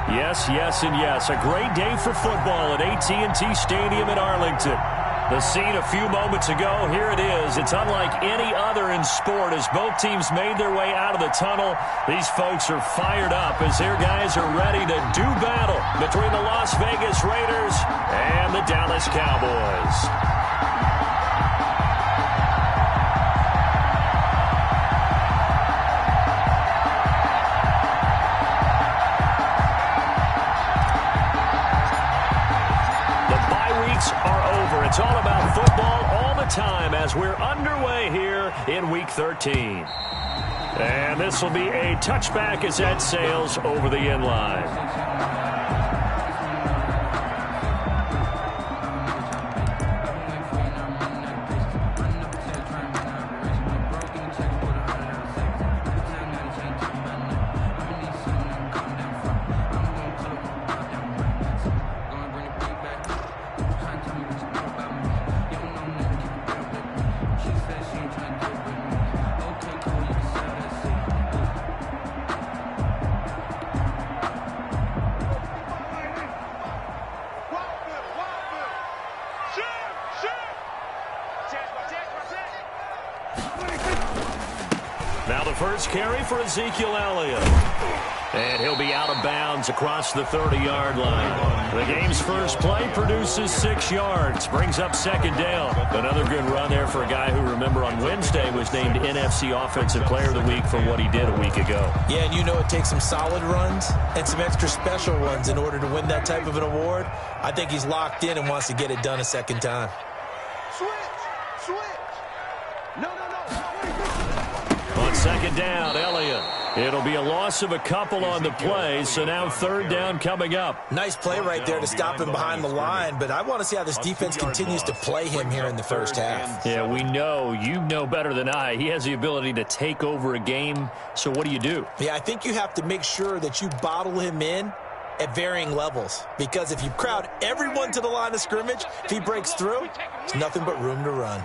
Yes, yes, and yes. A great day for football at AT&T Stadium in Arlington. The scene a few moments ago, here it is. It's unlike any other in sport as both teams made their way out of the tunnel. These folks are fired up as their guys are ready to do battle between the Las Vegas Raiders and the Dallas Cowboys. It's all about football all the time as we're underway here in Week 13. And this will be a touchback as that sails over the end line. Now the first carry for Ezekiel Elliott. And he'll be out of bounds across the 30-yard line. The game's first play produces 6 yards, brings up second down. Another good run there for a guy who, remember, on Wednesday was named NFC Offensive Player of the Week for what he did a week ago. Yeah, and you know it takes some solid runs and some extra special ones in order to win that type of an award. I think he's locked in and wants to get it done a second time. Switch! No. On second down, Elliott. It'll be a loss of a couple on the play, so now third down coming up. Nice play right there to stop him behind the line, but I want to see how this defense continues to play him here in the first half. Yeah, we know, you know better than I, he has the ability to take over a game, so what do? Yeah, I think you have to make sure that you bottle him in at varying levels, because if you crowd everyone to the line of scrimmage, if he breaks through, it's nothing but room to run.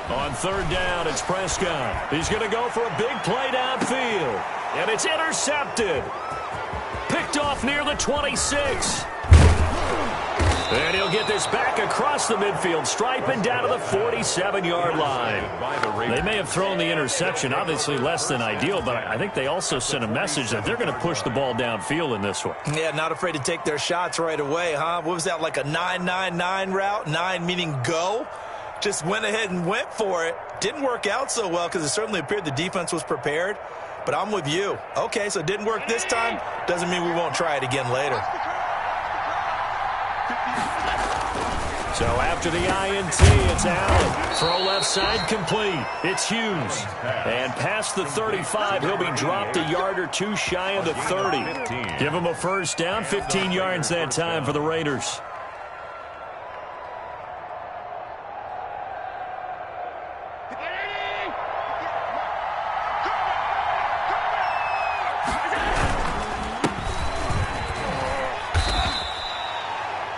On third down, it's Prescott. He's going to go for a big play downfield. And it's intercepted. Picked off near the 26. And he'll get this back across the midfield stripe and down to the 47-yard line. They may have thrown the interception, obviously less than ideal, but I think they also sent a message that they're going to push the ball downfield in this one. Yeah, not afraid to take their shots right away, huh? What was that, like a 9-9-9 route? 9 meaning go? Just went ahead and went for it. Didn't work out so well because it certainly appeared the defense was prepared. But I'm with you. Okay, so it didn't work this time. Doesn't mean we won't try it again later. So after the INT, it's Allen. Throw left side complete. It's Hughes. And past the 35, he'll be dropped a yard or two shy of the 30. Give him a first down, 15 yards that time for the Raiders.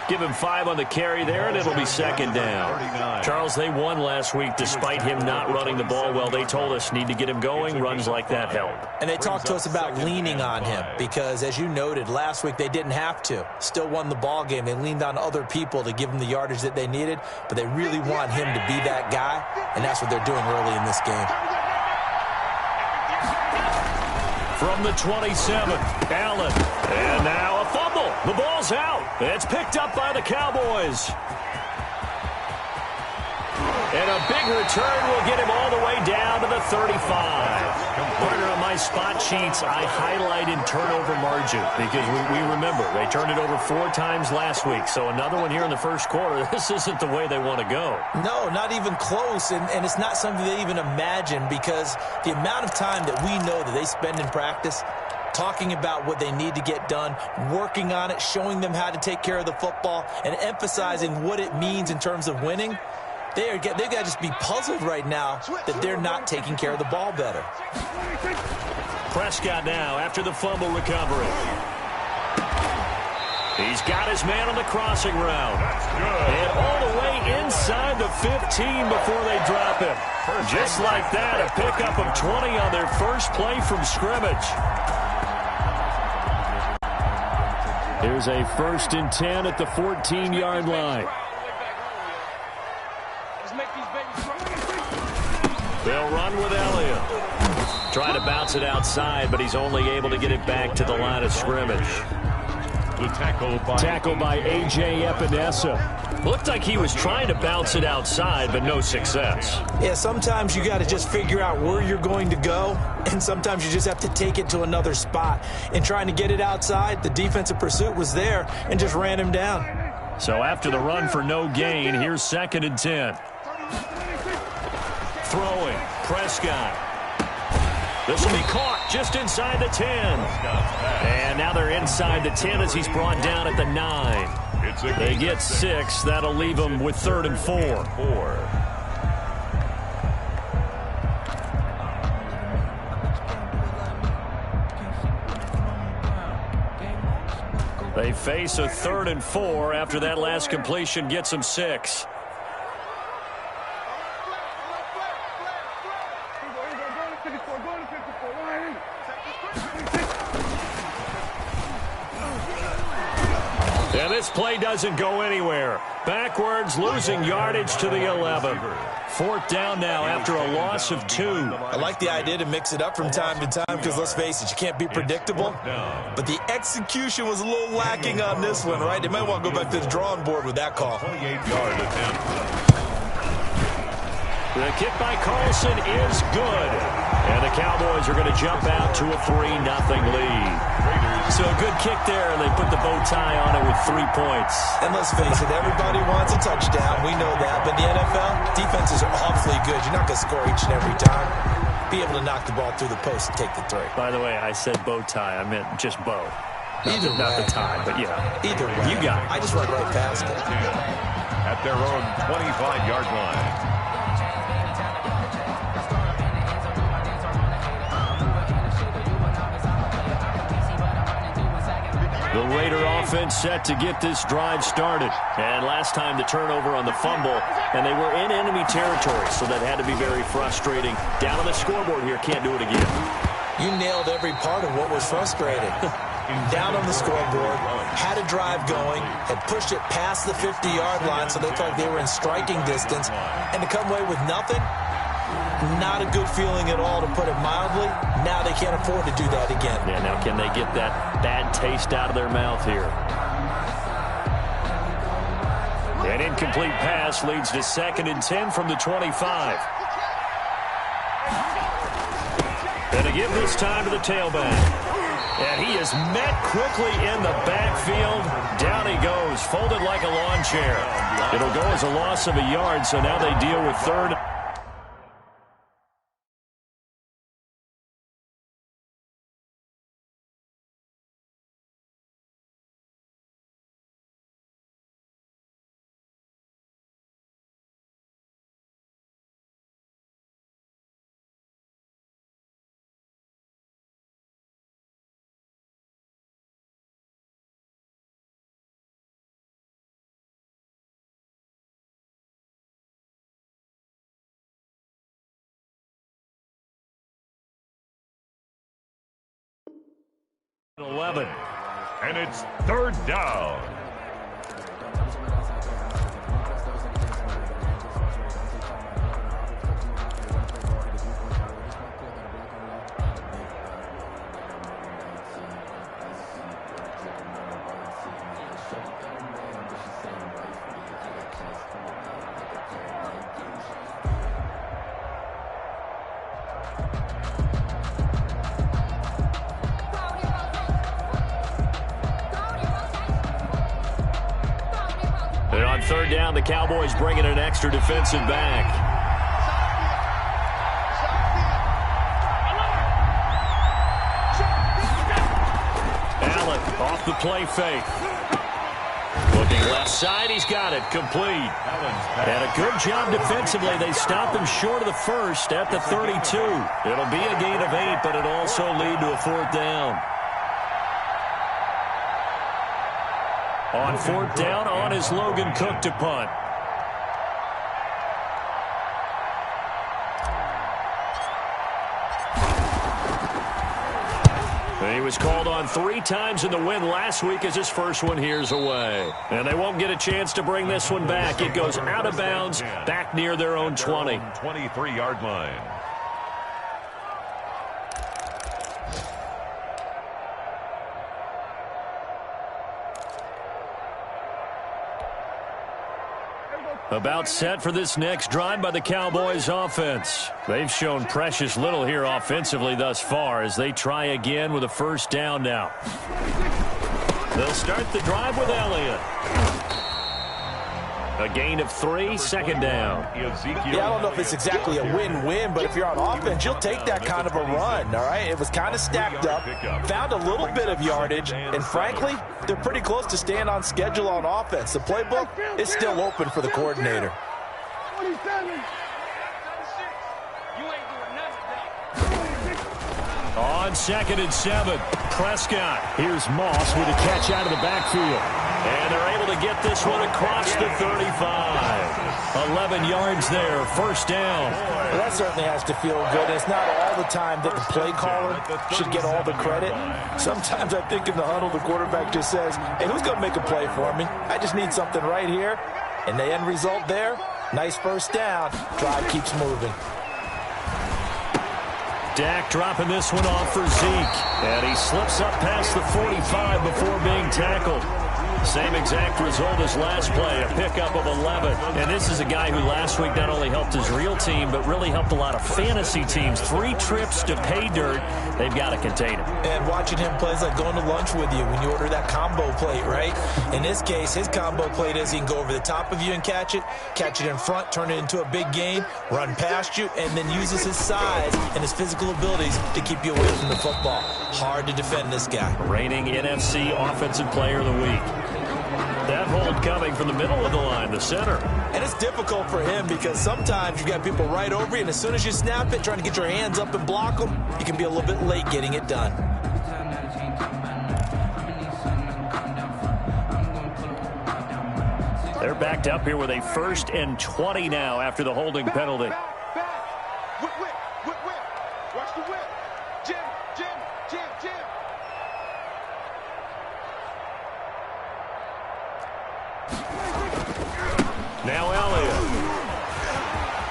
Give him 5 on the carry there, and it'll be second down. Charles, they won last week despite him not running the ball well. They told us need to get him going. Runs like that help. And they talked to us about leaning on him because, as you noted, last week they didn't have to. Still won the ball game. They leaned on other people to give them the yardage that they needed, but they really want him to be that guy, and that's what they're doing early in this game. From the 27, Allen. And now a fumble. The ball's out. It's picked up by the Cowboys. And a big return will get him all the way down to the 35. Partner, on my spot sheets, I highlighted turnover margin because we remember they turned it over 4 times last week. So another one here in the first quarter. This isn't the way they want to go. No, not even close. And it's not something they even imagine because the amount of time that we know that they spend in practice talking about what they need to get done, working on it, showing them how to take care of the football, and emphasizing what it means in terms of winning. They've got to just be puzzled right now that they're not taking care of the ball better. Prescott now after the fumble recovery. He's got his man on the crossing route. And all the way inside the 15 before they drop him. Just like that, a pickup of 20 on their first play from scrimmage. Here's a 1st and 10 at the 14-yard line. They'll run with Elliott. Trying to bounce it outside, but he's only able to get it back to the line of scrimmage. The tackle by A.J. Epinesa. Looked like he was trying to bounce it outside, but no success. Yeah, sometimes you got to just figure out where you're going to go, and sometimes you just have to take it to another spot. In trying to get it outside, the defensive pursuit was there and just ran him down. So after the run for no gain, here's 2nd and 10. Throwing, Prescott. This will be caught just inside the 10. And now they're inside the 10 as he's brought down at the 9. They get 6. That'll leave them with 3rd and 4. They face a 3rd and 4 after that last completion gets them 6. And this play doesn't go anywhere. Backwards, losing yardage to the 11. 4th down now after a loss of 2. I like the idea to mix it up from time to time because, let's face it, you can't be predictable. But the execution was a little lacking on this one, right? They might want to go back to the drawing board with that call. 28-yard attempt. The kick by Carlson is good. And the Cowboys are going to jump out to a 3-0 lead. So a good kick there, and they put the bow tie on it with 3 points. And let's face it, everybody wants a touchdown. We know that. But the NFL, defenses are awfully good. You're not going to score each and every time. Be able to knock the ball through the post and take the 3. By the way, I said bow tie. I meant just bow. Not the tie, but yeah. Either way. You got it. I just went right past it. At their own 25-yard line. The Raider offense set to get this drive started. And last time the turnover on the fumble, and they were in enemy territory, so that had to be very frustrating. Down on the scoreboard here, can't do it again. You nailed every part of what was frustrating. Down on the scoreboard, had a drive going, had pushed it past the 50-yard line, so they thought they were in striking distance, and to come away with nothing, not a good feeling at all, to put it mildly. Now they can't afford to do that again. Yeah, now can they get that bad taste out of their mouth here? An incomplete pass leads to 2nd and 10 from the 25. And to give this time to the tailback. And he is met quickly in the backfield. Down he goes, folded like a lawn chair. It'll go as a loss of a yard, so now they deal with 3rd. .11. And it's 3rd down. And on 3rd down, the Cowboys bring in an extra defensive back. Allen off the play fake. Looking left side, he's got it, complete. And a good job defensively. They stop him short of the 1st at the 32. It'll be a gain of 8, but it'll also lead to a 4th down. On 4th down, on is Logan Cook to punt. He He was called on 3 times in the win last week as his first one here's away. And they won't get a chance to bring this one back. It goes out of bounds back near their own 20. 23-yard line. About set for this next drive by the Cowboys offense. They've shown precious little here offensively thus far as they try again with a first down now. They'll start the drive with Elliott. A gain of 3, second down. Yeah, I don't know if it's exactly a win-win, but if you're on offense, you'll take that kind of a run, all right? It was kind of stacked up, found a little bit of yardage, and frankly, they're pretty close to staying on schedule on offense. The playbook is still open for the coordinator. 27. On 2nd and 7, Prescott. Here's Moss with a catch out of the backfield. And they're able to get this one across the 35. 11 yards there, first down. Well, that certainly has to feel good. It's not all the time that the play caller should get all the credit. Sometimes I think in the huddle, the quarterback just says, hey, who's going to make a play for me? I just need something right here. And the end result there, nice first down. Drive keeps moving. Dak dropping this one off for Zeke. And he slips up past the 45 before being tackled. Same exact result as last play, a pickup of 11. And this is a guy who last week not only helped his real team, but really helped a lot of fantasy teams. 3 trips to pay dirt. They've got to contain him. And watching him play is like going to lunch with you when you order that combo plate, right? In this case, his combo plate is he can go over the top of you and catch it in front, turn it into a big gain, run past you, and then uses his size and his physical abilities to keep you away from the football. Hard to defend this guy. Reigning NFC Offensive Player of the Week. That hold coming from the middle of the line, the center. And it's difficult for him because sometimes you got people right over you, and as soon as you snap it, trying to get your hands up and block them, you can be a little bit late getting it done. They're backed up here with a 1st and 20 now after the holding penalty. Back. Whip. Watch the whip. Jim. Now Elliott.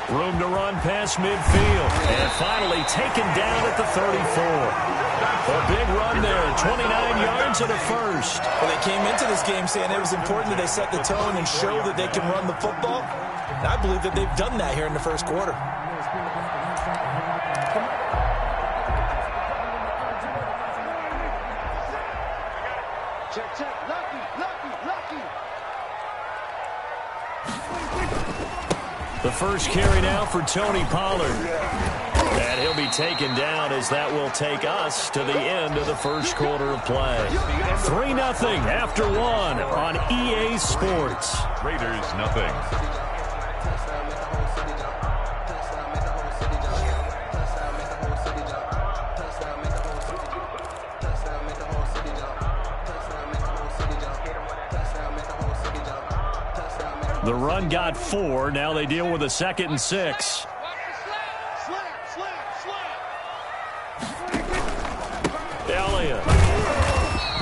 Room to run past midfield. And finally taken down at the 34. A big run there, 29 yards and a first. Well, they came into this game saying it was important that they set the tone and show that they can run the football. And I believe that they've done that here in the first quarter. Check. Lucky. The first carry now for Tony Pollard. And he'll be taken down as that will take us to the end of the first quarter of play. 3-0 after 1 on EA Sports. Raiders, nothing. The run got 4. Now they deal with a 2nd and 6. Elliott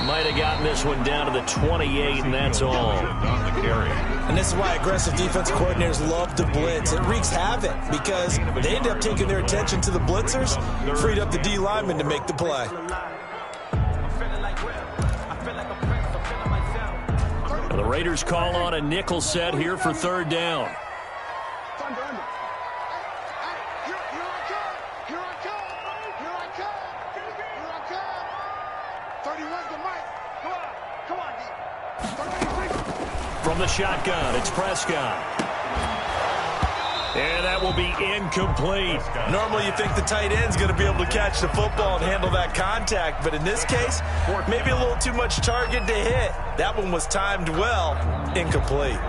might have gotten this one down to the 28, and that's all. On the carry. And this is why aggressive defensive coordinators love to blitz. It wreaks havoc because they end up taking their attention to the blitzers, freed up the D lineman to make the play. The Raiders call on a nickel set here for 3rd down. Here I come. 31's the mic. Come on, D. From the shotgun, it's Prescott. And that will be incomplete. Normally you think the tight end's going to be able to catch the football and handle that contact, but in this case, maybe a little too much target to hit. That one was timed well, incomplete.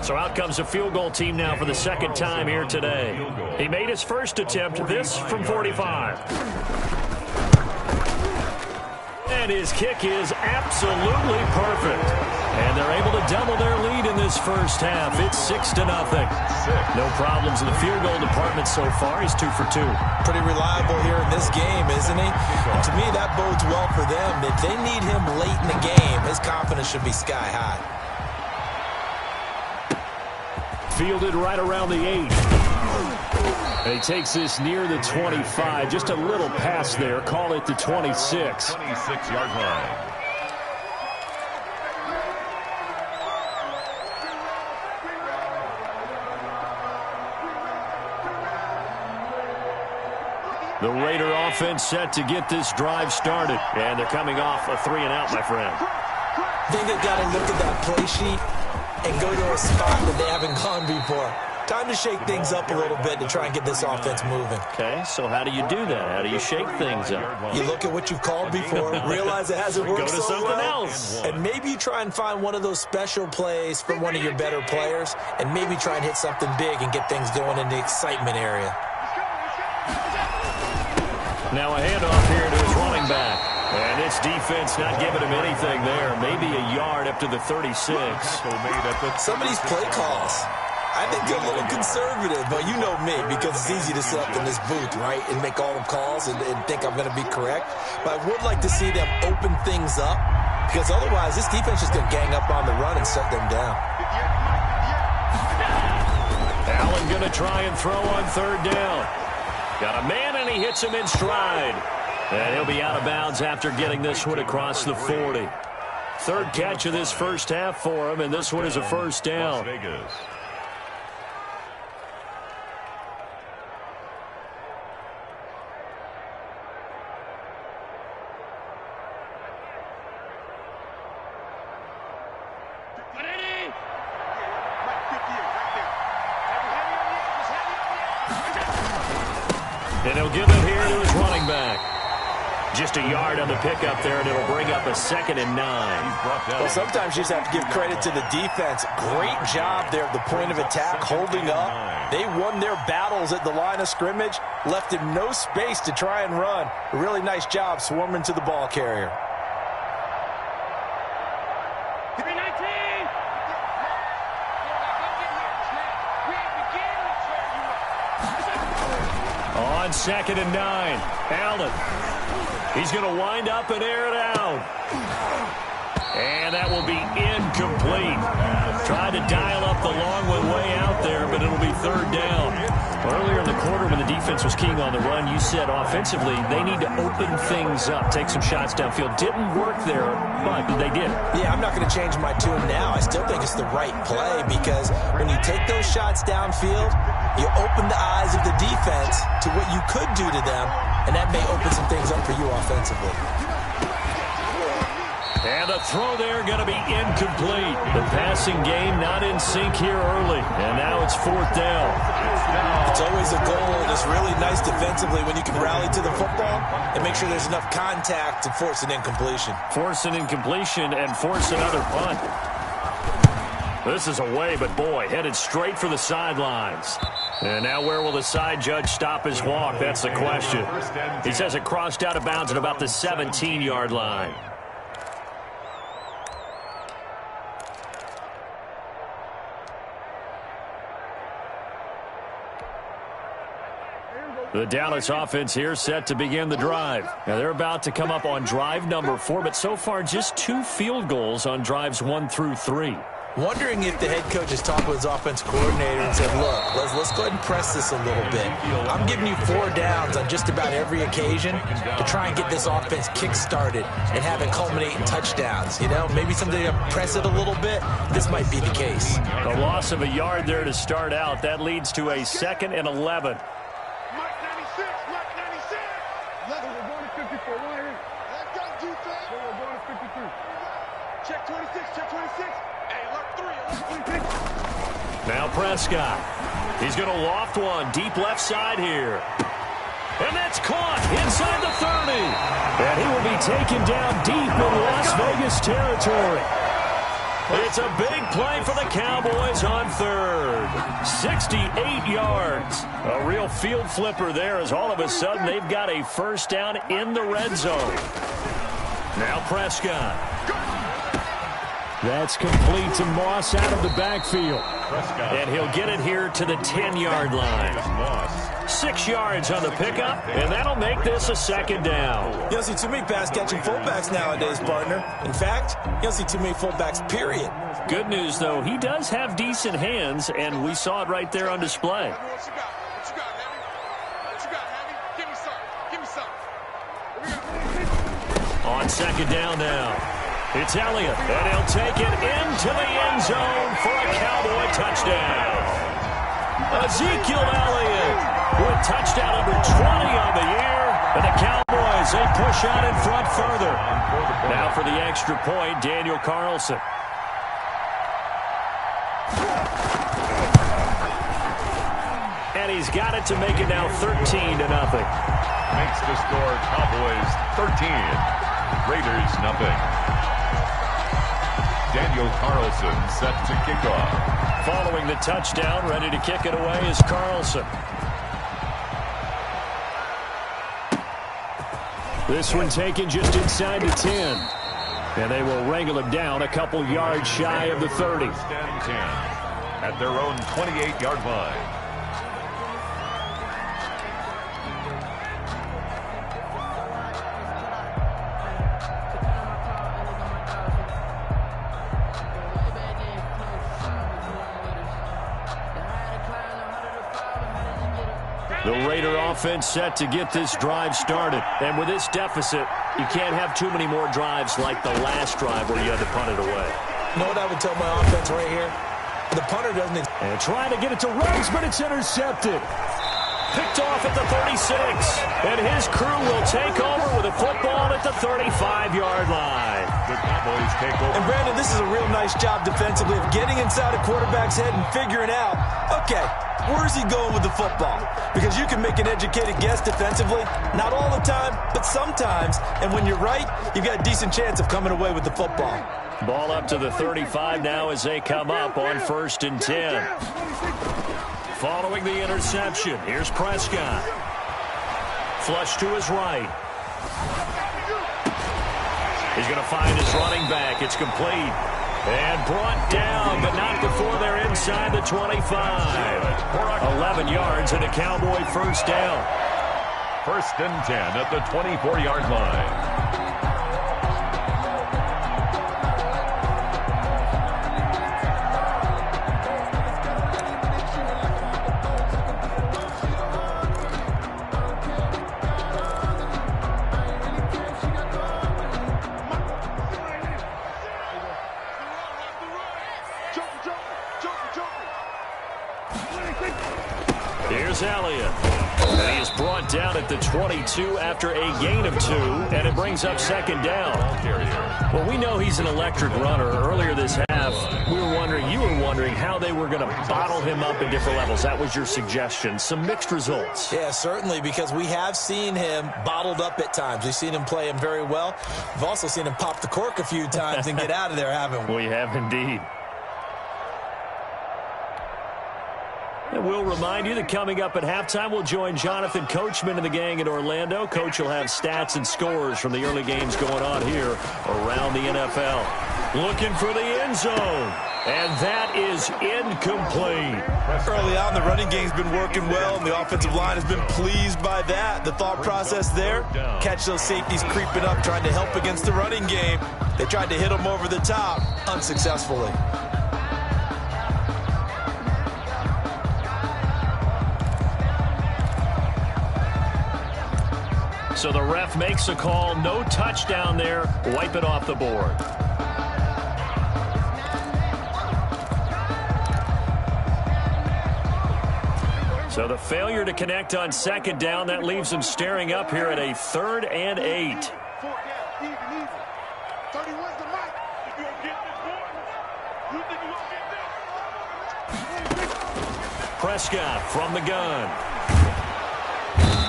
So out comes a field goal team now for the 2nd time here today. He made his first attempt, this from 45. And his kick is absolutely perfect. And they're able to double their lead in this first half. It's 6-0. No problems in the field goal department so far. He's 2 for 2. Pretty reliable here in this game, isn't he? And to me, that bodes well for them. If they need him late in the game, his confidence should be sky high. Fielded right around the 8. And he takes this near the 25. Just a little pass there. Call it the 26. 26-yard line. The Raider offense set to get this drive started. And they're coming off a 3-and-out, my friend. I think they've got to look at that play sheet and go to a spot that they haven't gone before. Time to shake things up a little bit to try and get this offense moving. Okay, so how do you do that? How do you shake things up? You look at what you've called before, realize it hasn't worked Go to so something well, else. and maybe you try and find one of those special plays from one of your better players, and maybe try and hit something big and get things going in the excitement area. Now a handoff here to his running back. And this defense not giving him anything there. Maybe a yard up to the 36. Some of these play calls, I think they're a little conservative, but you know me, because it's easy to sit up in this booth, right, and make all the calls and think I'm going to be correct. But I would like to see them open things up, because otherwise this defense is going to gang up on the run and shut them down. Allen going to try and throw on third down. Got a man, and he hits him in stride. And he'll be out of bounds after getting this one across the 40. Third catch of this first half for him, and this one is a first down. And he'll give it here to his running back. Just a yard on the pickup there, and it'll bring up a 2nd and 9. Well, sometimes you just have to give credit to the defense. Great job there at the point of attack, holding up. They won their battles at the line of scrimmage, left him no space to try and run. A really nice job swarming to the ball carrier. On 2nd and 9, Allen. He's going to wind up and air it out. And that will be incomplete. Tried to dial up the long one way out there, but it'll be third down. Earlier in the quarter when the defense was keying on the run, you said offensively they need to open things up, take some shots downfield. Didn't work there, but they did. Yeah, I'm not going to change my tune now. I still think it's the right play because when you take those shots downfield, you open the eyes of the defense to what you could do to them, and that may open some things up for you offensively. And the throw there going to be incomplete. The passing game not in sync here early. And now it's fourth down. It's always a goal, and it's really nice defensively when you can rally to the football and make sure there's enough contact to force an incompletion. Force an incompletion and force another punt. This is away, but boy, headed straight for the sidelines. And now where will the side judge stop his walk? That's the question. He says it crossed out of bounds at about the 17-yard line. The Dallas offense here set to begin the drive. Now they're about to come up on drive number 4, but so far just 2 field goals on drives 1 through 3. Wondering if the head coach has talked with his offensive coordinator and said, look, let's go ahead and press this a little bit. I'm giving you 4 downs on just about every occasion to try and get this offense kick-started and have it culminate in touchdowns. You know, maybe something to press it a little bit. This might be the case. A loss of a yard there to start out. That leads to a 2nd and 11. Check 26, check 26. Hey, look 3. Now Prescott. He's going to loft one deep left side here. And that's caught inside the 30. And he will be taken down deep in Las Vegas territory. It's a big play for the Cowboys on third. 68 yards. A real field flipper there as all of a sudden they've got a first down in the red zone. Now Prescott. That's complete to Moss out of the backfield. And he'll get it here to the 10-yard line. 6 yards on the pickup, and that'll make this a second down. You don't see too many pass-catching fullbacks nowadays, partner. In fact, you don't see too many fullbacks, period. Good news, though, he does have decent hands, and we saw it right there on display. What you got? What you got, Heavy? What you got, Heavy? Give me some. Give me some. On second down now, it's Elliott, and he'll take it into the end zone for a Cowboy touchdown. Ezekiel Elliott with touchdown number 20 on the year, and the Cowboys, they push on in front further. Now for the extra point, Daniel Carlson. And he's got it to make it now 13-0. Makes the score Cowboys 13, Raiders nothing. Daniel Carlson set to kick off. Following the touchdown, ready to kick it away is Carlson. This one taken just inside the 10. And they will wrangle him down a couple yards shy of the 30. 10 at their own 28-yard line. The Raider offense set to get this drive started. And with this deficit, you can't have too many more drives like the last drive where you had to punt it away. You know what I would tell my offense right here? The punter doesn't... And trying to get it to Ruggs, but it's intercepted. Picked off at the 36. And his crew will take over with a football at the 35-yard line. The Cowboys take over. And, Brandon, this is a real nice job defensively of getting inside a quarterback's head and figuring out, okay, where's he going with the football? Because you can make an educated guess defensively. Not all the time, but sometimes. And when you're right, you've got a decent chance of coming away with the football. Ball up to the 35 now as they come up on 1st and 10. Following the interception, here's Prescott. Flush to his right. He's going to find his running back. It's complete. And brought down, but not before they're inside the 25. 11 yards and a Cowboy first down. 1st and 10 at the 24-yard line. Here's Elliott. And he is brought down at the 22 after a gain of 2, and it brings up second down. Well, we know he's an electric runner. Earlier this half, you were wondering how they were going to bottle him up at different levels. That was your suggestion. Some mixed results. Yeah, certainly, because we have seen him bottled up at times. We've seen him play him very well. We've also seen him pop the cork a few times and get out of there, haven't we? We have indeed. And we'll remind you that coming up at halftime, we'll join Jonathan Coachman and the gang in Orlando. Coach will have stats and scores from the early games going on here around the NFL. Looking for the end zone. And that is incomplete. Early on, the running game's been working well, and the offensive line has been pleased by that. The thought process there, catch those safeties creeping up, trying to help against the running game. They tried to hit them over the top, unsuccessfully. So the ref makes a call. No touchdown there. Wipe it off the board. So the failure to connect on second down, that leaves them staring up here at a 3rd and 8. Prescott from the gun.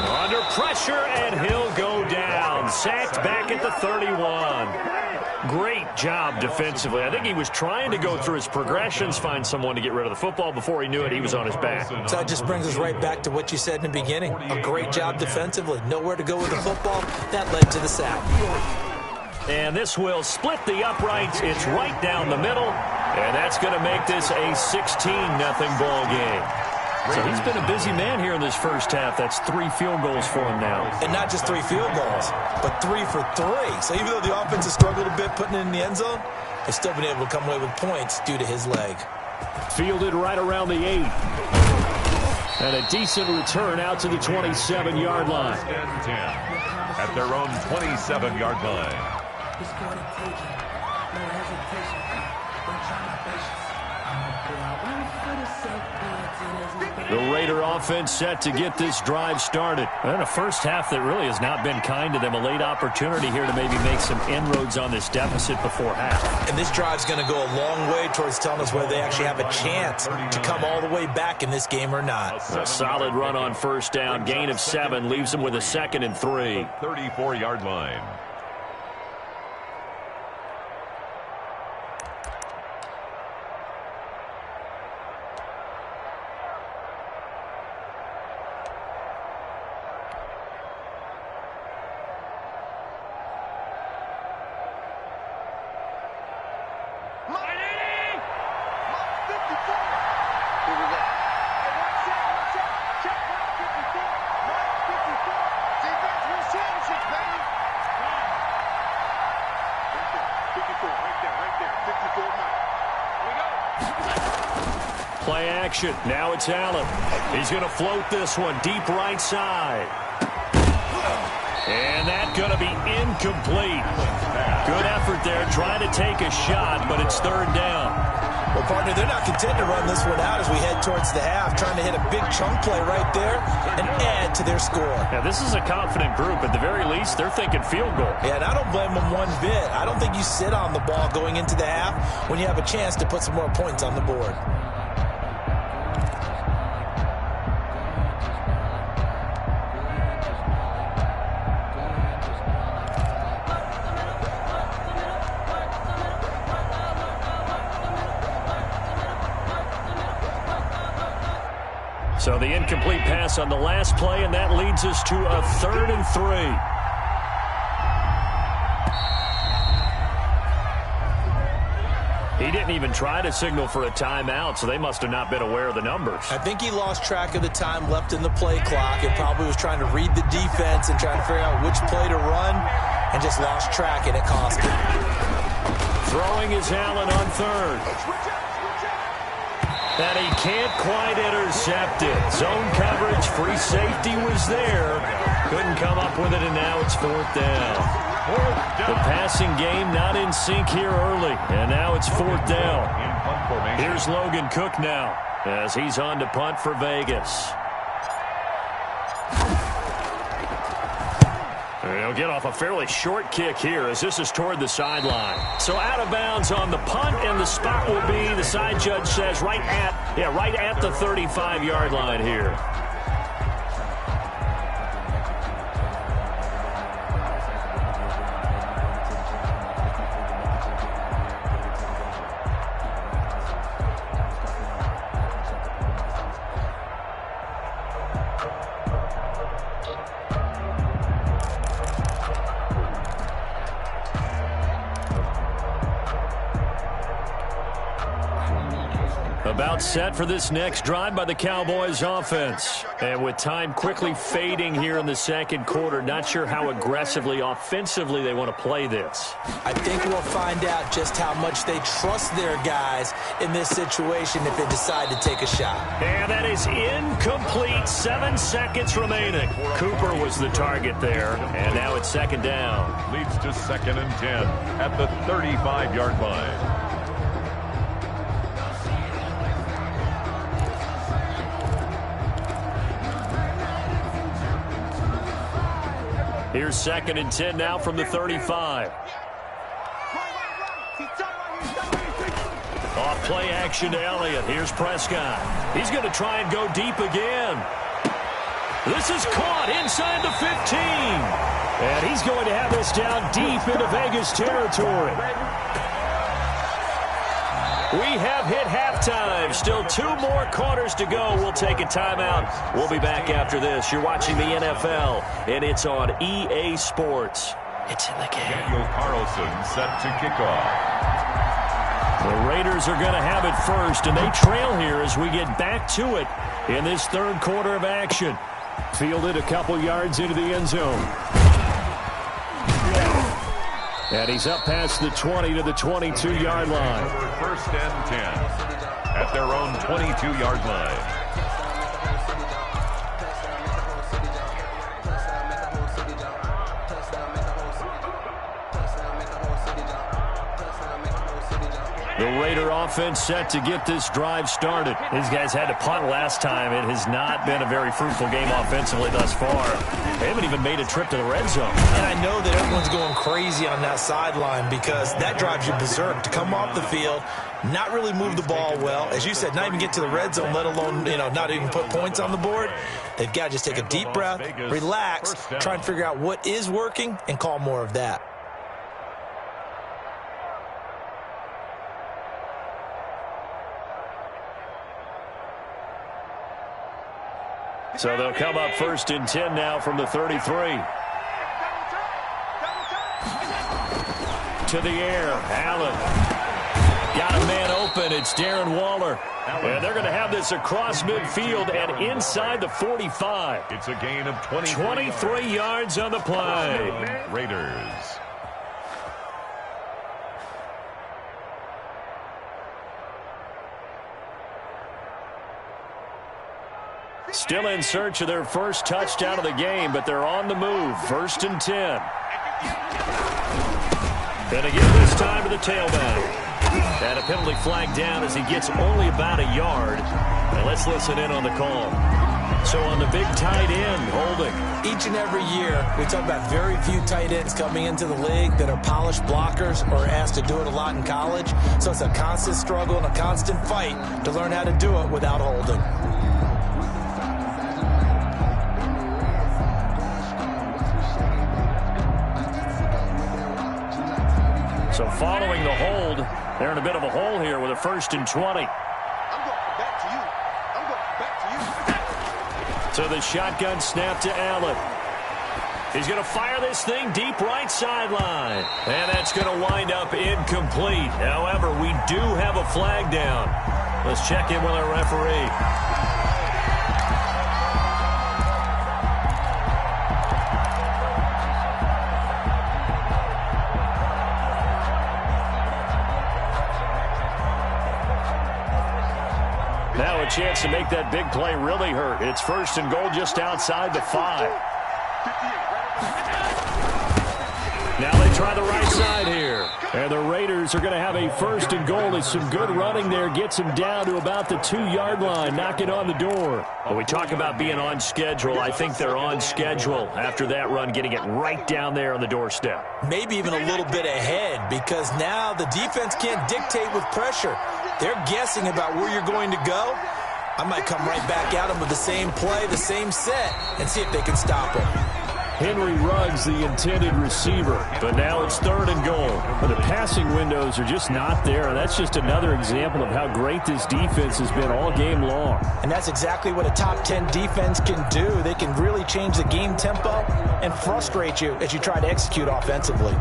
Under pressure, and he'll go down. Sacked back at the 31. Great job defensively. I think he was trying to go through his progressions, find someone to get rid of the football. Before he knew it, he was on his back. So that just brings us right back to what you said in the beginning. A great job defensively. Nowhere to go with the football. That led to the sack. And this will split the uprights. It's right down the middle. And that's going to make this a 16-0 ball game. So he's been a busy man here in this first half. That's 3 field goals for him now. And not just 3 field goals, but 3 for 3. So even though the offense has struggled a bit putting it in the end zone, they've still been able to come away with points due to his leg. Fielded right around the 8. And a decent return out to the 27-yard line. 10 at their own 27-yard line. The Raider offense set to get this drive started. And a first half that really has not been kind to them. A late opportunity here to maybe make some inroads on this deficit before half. And this drive's going to go a long way towards telling us whether they actually have a chance to come all the way back in this game or not. A solid run on first down. Gain of 7 leaves them with a 2nd and 3. 34-yard line. Play action. Now it's Allen. He's going to float this one deep right side. And that's going to be incomplete. Good effort there, trying to take a shot, but it's 3rd down. Well, partner, they're not content to run this one out as we head towards the half, trying to hit a big chunk play right there and add to their score. Yeah, this is a confident group. At the very least, they're thinking field goal. Yeah, and I don't blame them one bit. I don't think you sit on the ball going into the half when you have a chance to put some more points on the board. So the incomplete pass on the last play, and that leads us to a 3rd and 3. He didn't even try to signal for a timeout, so they must have not been aware of the numbers. I think he lost track of the time left in the play clock and probably was trying to read the defense and trying to figure out which play to run and just lost track, and it cost him. Throwing is Allen on 3rd. And he can't quite intercept it. Zone coverage, free safety was there. Couldn't come up with it, and now it's 4th down. The passing game not in sync here early, and now it's 4th down. Here's Logan Cook now as he's on to punt for Vegas. He'll get off a fairly short kick here as this is toward the sideline. So out of bounds on the punt, and the spot will be, the side judge says, right at the 35-yard line here. About set for this next drive by the Cowboys offense. And with time quickly fading here in the 2nd quarter, not sure how aggressively, offensively they want to play this. I think we'll find out just how much they trust their guys in this situation if they decide to take a shot. And that is incomplete. 7 seconds remaining. Cooper was the target there, and now it's 2nd down. Leads to 2nd and 10 at the 35-yard line. Here's 2nd and 10 now from the 35. Off play action to Elliott. Here's Prescott. He's going to try and go deep again. This is caught inside the 15. And he's going to have this down deep into Vegas territory. We have hit halftime. Still 2 more quarters to go. We'll take a timeout. We'll be back after this. You're watching the NFL, and it's on EA Sports. It's in the game. Daniel Carlson set to kick off. The Raiders are going to have it first, and they trail here as we get back to it in this third quarter of action. Fielded a couple yards into the end zone. And he's up past the 20 to the 22-yard line. First and 10 at their own 22-yard line. The Raider offense set to get this drive started. These guys had to punt last time. It has not been a very fruitful game offensively thus far. They haven't even made a trip to the red zone. And I know that everyone's going crazy on that sideline because that drives you berserk to come off the field, not really move the ball well. As you said, not even get to the red zone, let alone, not even put points on the board. They've got to just take a deep breath, relax, try and figure out what is working, and call more of that. So they'll come up first and 10 now from the 33. To the air, Allen. Got a man open, it's Darren Waller. And they're going to have this across midfield and inside the 45. It's a gain of 23 yards on the play. Raiders. Still in search of their first touchdown of the game, but they're on the move. First and 10. And again this time to the tailback. And a penalty flag down as he gets only about a yard. And let's listen in on the call. So on the big tight end, holding. Each and every year, we talk about very few tight ends coming into the league that are polished blockers or asked to do it a lot in college. So it's a constant struggle and a constant fight to learn how to do it without holding. So following the hold, they're in a bit of a hole here with a first and 20. I'm going back to you. I'm going back to you. So the shotgun snap to Allen. He's going to fire this thing deep right sideline. And that's going to wind up incomplete. However, we do have a flag down. Let's check in with our referee. Now a chance to make that big play really hurt. It's first and goal just outside the 5. Now they try the right side here. And the Raiders are going to have a first and goal. There's some good running there. Gets them down to about the 2-yard line. Knock it on the door. When we talk about being on schedule, I think they're on schedule after that run, getting it right down there on the doorstep. Maybe even a little bit ahead because now the defense can't dictate with pressure. They're guessing about where you're going to go. I might come right back at them with the same play, the same set, and see if they can stop them. Henry Ruggs, the intended receiver, but now it's third and goal. But the passing windows are just not there, and that's just another example of how great this defense has been all game long. And that's exactly what a top 10 defense can do. They can really change the game tempo and frustrate you as you try to execute offensively.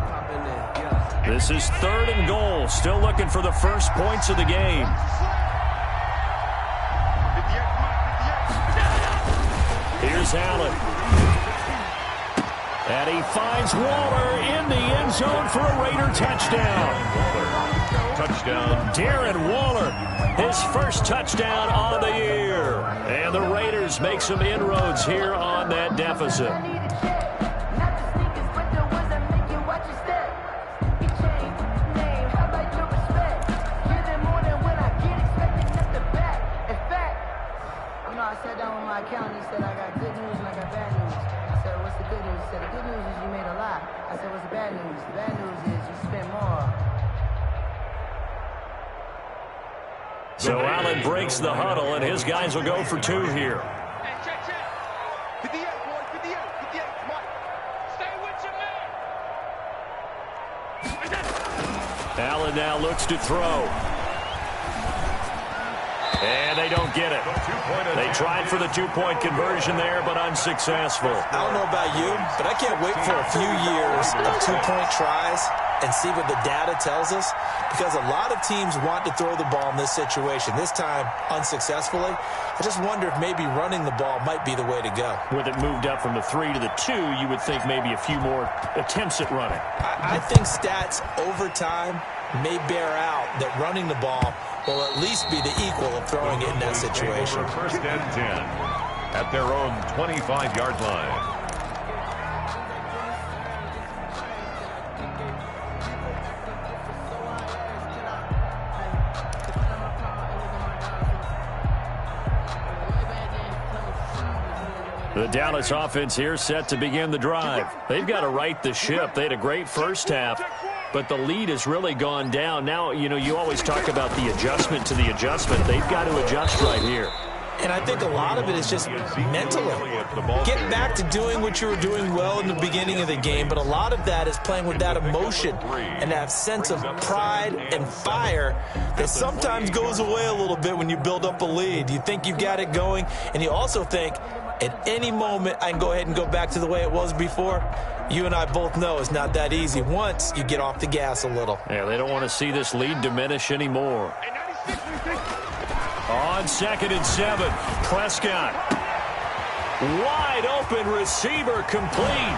This is third and goal. Still looking for the first points of the game. Here's Allen. And he finds Waller in the end zone for a Raider touchdown. Touchdown. Darren Waller, his first touchdown on the year. And the Raiders make some inroads here on that deficit. I sat down with my accountant. He said, I got good news and I got bad news. I said, what's the good news? He said, the good news is you made a lot. I said, what's the bad news? The bad news is you spent more. So Allen breaks the huddle, and his guys will go for 2 here. Hey, check. 58, boy. 58. Come on. Stay with your man. Allen now looks to throw. And they don't get it. They tried for the two-point conversion there, but unsuccessful. I don't know about you, but I can't wait for a few years of two-point tries and see what the data tells us, because a lot of teams want to throw the ball in this situation. This time, unsuccessfully. I just wonder if maybe running the ball might be the way to go. With it moved up from the 3 to the 2, you would think maybe a few more attempts at running. I think stats over time may bear out that running the ball will at least be the equal of throwing it in that situation. First and 10 at their own 25-yard line. The Dallas offense here set to begin the drive. They've got to right the ship. They had a great first half, but the lead has really gone down. Now, you know, you always talk about the adjustment to the adjustment. They've got to adjust right here. And I think a lot of it is just mentally. Get back to doing what you were doing well in the beginning of the game, but a lot of that is playing with that emotion and that sense of pride and fire that sometimes goes away a little bit when you build up a lead. You think you've got it going, and you also think at any moment I can go ahead and go back to the way it was before. You and I both know it's not that easy once you get off the gas a little. Yeah, they don't want to see this lead diminish anymore. On 2nd and 7, Prescott. Wide open receiver complete.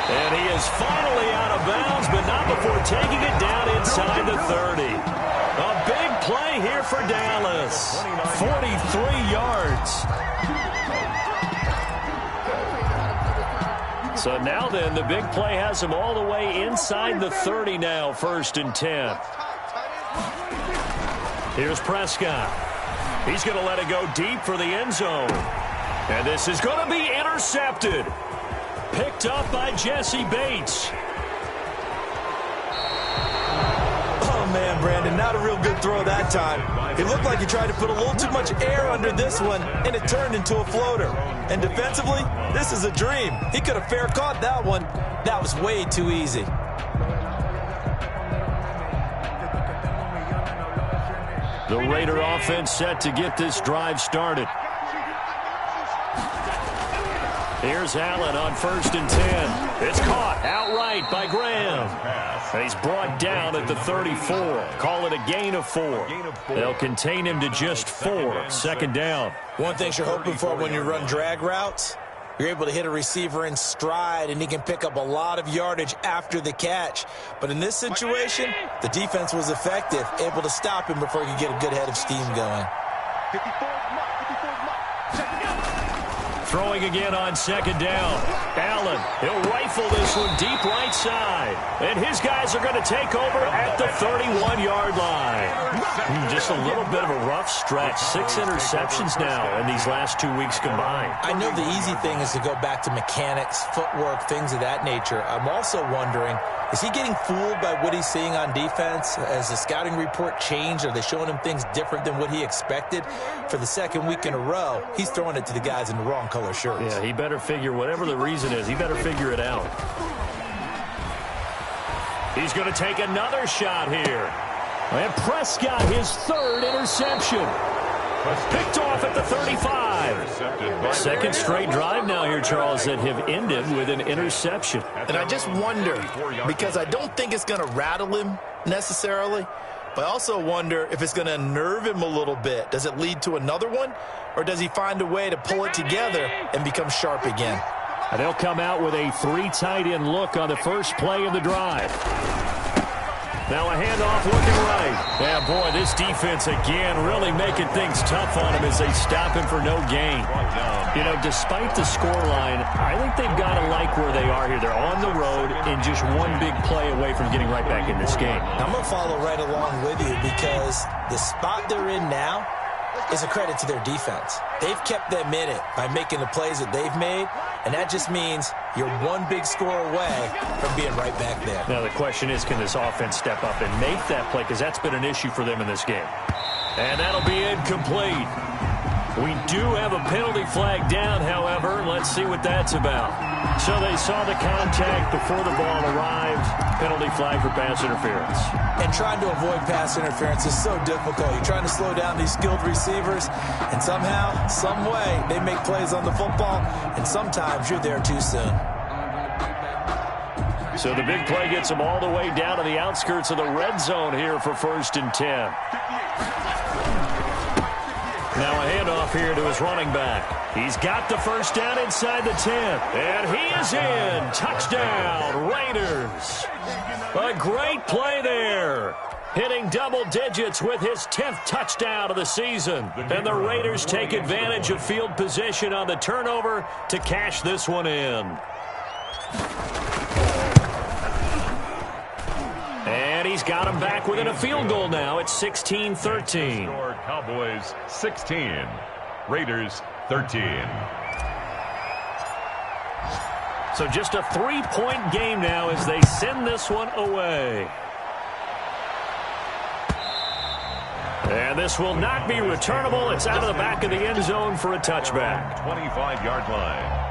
And he is finally out of bounds, but not before taking it down inside the 30. A big play here for Dallas. 43 yards. So now then, the big play has him all the way inside the 30 now, 1st and 10. Here's Prescott. He's going to let it go deep for the end zone. And this is going to be intercepted. Picked up by Jesse Bates. Oh, man, Brandon, not a real good throw that time. It looked like he tried to put a little too much air under this one, and it turned into a floater. And defensively, this is a dream. He could have fair caught that one. That was way too easy. The Raider offense set to get this drive started. Here's Allen on 1st and 10. It's caught outright by Graham. And he's brought down at the 34. Call it a gain of 4. They'll contain him to just 4. 2nd down. One thing you're hoping for when you run drag routes, you're able to hit a receiver in stride, and he can pick up a lot of yardage after the catch. But in this situation, the defense was effective, able to stop him before he could get a good head of steam going. Throwing again on 2nd down. Allen, he'll rifle this one deep right side. And his guys are going to take over at the 31-yard line. Just a little bit of a rough stretch. 6 interceptions now in these last 2 weeks combined. I know the easy thing is to go back to mechanics, footwork, things of that nature. I'm also wondering, is he getting fooled by what he's seeing on defense? Has the scouting report changed? Are they showing him things different than what he expected? For the 2nd week in a row, he's throwing it to the guys in the wrong color shirts. Yeah, he better figure, whatever the reason is, he better figure it out. He's going to take another shot here. And Prescott, his 3rd interception. Picked off at the 35. Second straight drive now here, Charles, that have ended with an interception. And I just wonder, because I don't think it's going to rattle him necessarily, but I also wonder if it's going to unnerve him a little bit. Does it lead to another one, or does he find a way to pull it together and become sharp again? And they'll come out with a 3 tight end look on the first play of the drive. Now a handoff looking right. Yeah, boy, this defense again really making things tough on him as they stop him for no gain. You know, despite the scoreline, I think they've got to like where they are here. They're on the road and just one big play away from getting right back in this game. I'm going to follow right along with you because the spot they're in now is a credit to their defense. They've kept them in it by making the plays that they've made, and that just means you're one big score away from being right back there. Now the question is, can this offense step up and make that play? Because that's been an issue for them in this game. And that'll be incomplete. We do have a penalty flag down, however. Let's see what that's about. So they saw the contact before the ball arrived. Penalty flag for pass interference. And trying to avoid pass interference is so difficult. You're trying to slow down these skilled receivers, and somehow, some way, they make plays on the football, and sometimes you're there too soon. So the big play gets them all the way down to the outskirts of the red zone here for 1st and 10. Now a handoff here to his running back. He's got the first down inside the 10. And he is in. Touchdown, Raiders. A great play there. Hitting double digits with his 10th touchdown of the season. And the Raiders take advantage of field position on the turnover to cash this one in. And he's got him back within a field goal now. It's 16-13. Cowboys 16, Raiders 13. So just a 3-point game now as they send this one away. And this will not be returnable. It's out of the back of the end zone for a touchback. 25-yard line.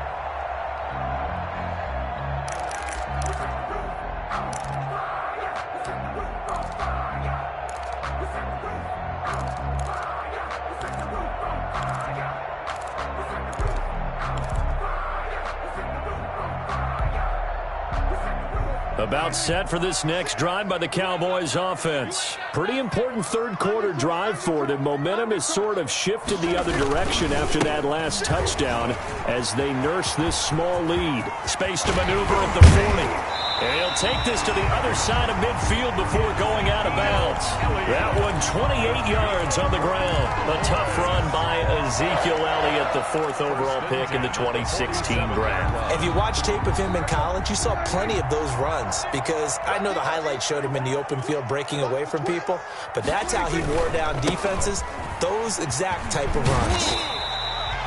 About set for this next drive by the Cowboys offense. Pretty important third quarter drive for them. Momentum has sort of shifted the other direction after that last touchdown as they nurse this small lead. Space to maneuver at the 40. And he'll take this to the other side of midfield before going out of bounds. That one 28 yards on the ground. A tough run by Ezekiel Elliott, the 4th overall pick in the 2016 draft. If you watch tape of him in college, you saw plenty of those runs because I know the highlights showed him in the open field breaking away from people, but that's how he wore down defenses, those exact type of runs.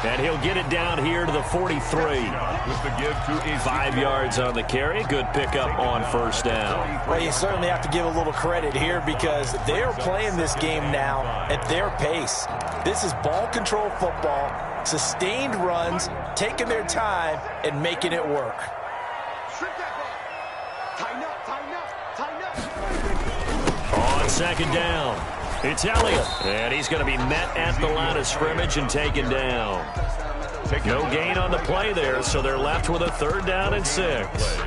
And he'll get it down here to the 43. With the give to 5 yards on the carry. Good pickup on first down. Well, you certainly have to give a little credit here because they're playing this game now at their pace. This is ball control football, sustained runs, taking their time, and making it work. On second down. It's Elliott, and he's going to be met at the line of scrimmage and taken down. No gain on the play there, so they're left with a 3rd down and 6.